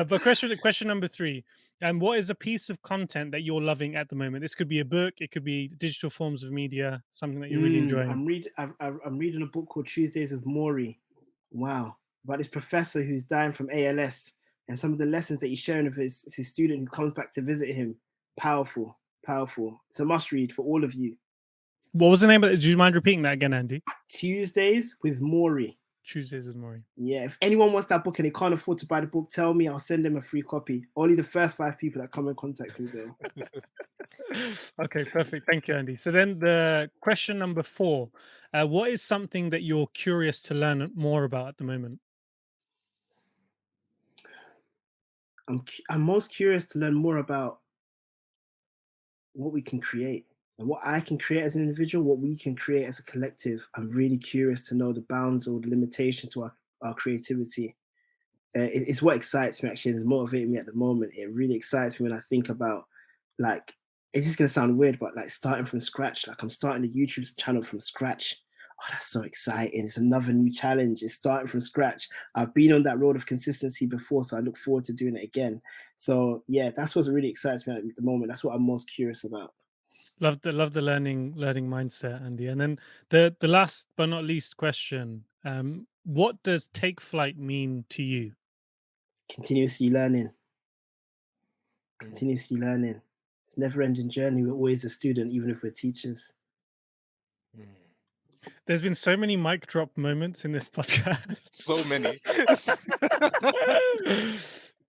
But question number 3, what is a piece of content that you're loving at the moment? This could be a book, it could be digital forms of media, something that you're really enjoying. I'm reading a book called Tuesdays with Maury. Wow. About this professor who's dying from ALS, and some of the lessons that he's sharing with his student who comes back to visit him. Powerful. It's a must read for all of you. What was the name of it? Do you mind repeating that again, Andy? Tuesdays with Maury. Yeah, if anyone wants that book and they can't afford to buy the book, tell me, I'll send them a free copy. Only the first 5 people that come in contact with them. Okay, perfect. Thank you, Andy. So then the question number 4, what is something that you're curious to learn more about at the moment? I'm most curious to learn more about what we can create and what I can create as an individual, what we can create as a collective. I'm really curious to know the bounds or the limitations to our creativity. It's what excites me, actually. It's motivating me at the moment. It really excites me when I think about, like, it's just going to sound weird, but like starting from scratch. Like, I'm starting a YouTube channel from scratch. Oh, that's so exciting. It's another new challenge. It's starting from scratch. I've been on that road of consistency before, so I look forward to doing it again. So yeah, that's what really excites me at the moment. That's what I'm most curious about. Love the learning mindset, Andy. And then the last but not least question, what does Take Flight mean to you? Continuously learning. It's a never-ending journey. We're always a student, even if we're teachers. There's been so many mic drop moments in this podcast. So many.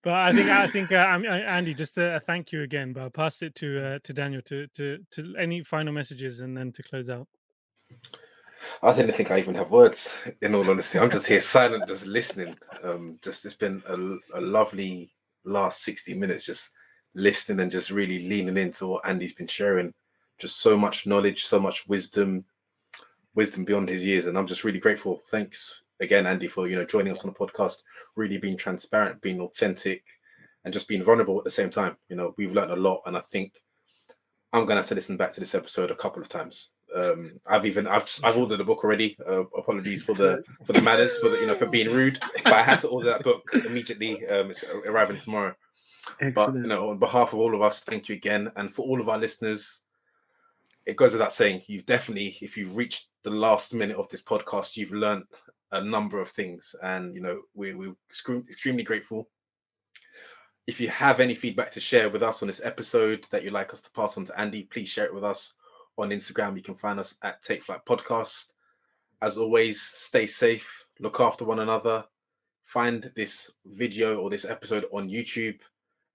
But I think Andy, just a thank you again. But I'll pass it to Daniel to any final messages and then to close out. I didn't think I even have words, in all honesty. I'm just here silent, just listening. It's been a lovely last 60 minutes, just listening and just really leaning into what Andy's been sharing. Just so much knowledge, so much wisdom beyond his years. And I'm just really grateful. Thanks again, Andy, for, joining us on the podcast, really being transparent, being authentic, and just being vulnerable at the same time. We've learned a lot, and I think I'm going to have to listen back to this episode a couple of times. I've ordered the book already. Apologies for the manners, for being rude, but I had to order that book immediately. It's arriving tomorrow. Excellent. But on behalf of all of us, thank you again, and for all of our listeners, it goes without saying, you've definitely, if you've reached the last minute of this podcast, you've learned a number of things, and we're extremely grateful. If you have any feedback to share with us on this episode that you'd like us to pass on to Andy, please share it with us on Instagram. You can find us at Take Flight Podcast. As always, stay safe, look after one another, find this video or this episode on YouTube,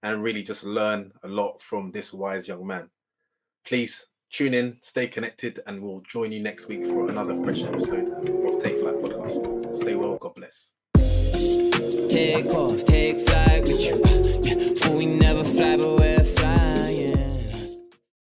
and really just learn a lot from this wise young man. Please tune in, stay connected, and we'll join you next week for another fresh episode of Take Flight Podcast. Stay well, God bless. Take off, take flight with you. For we never fly, but we're flying.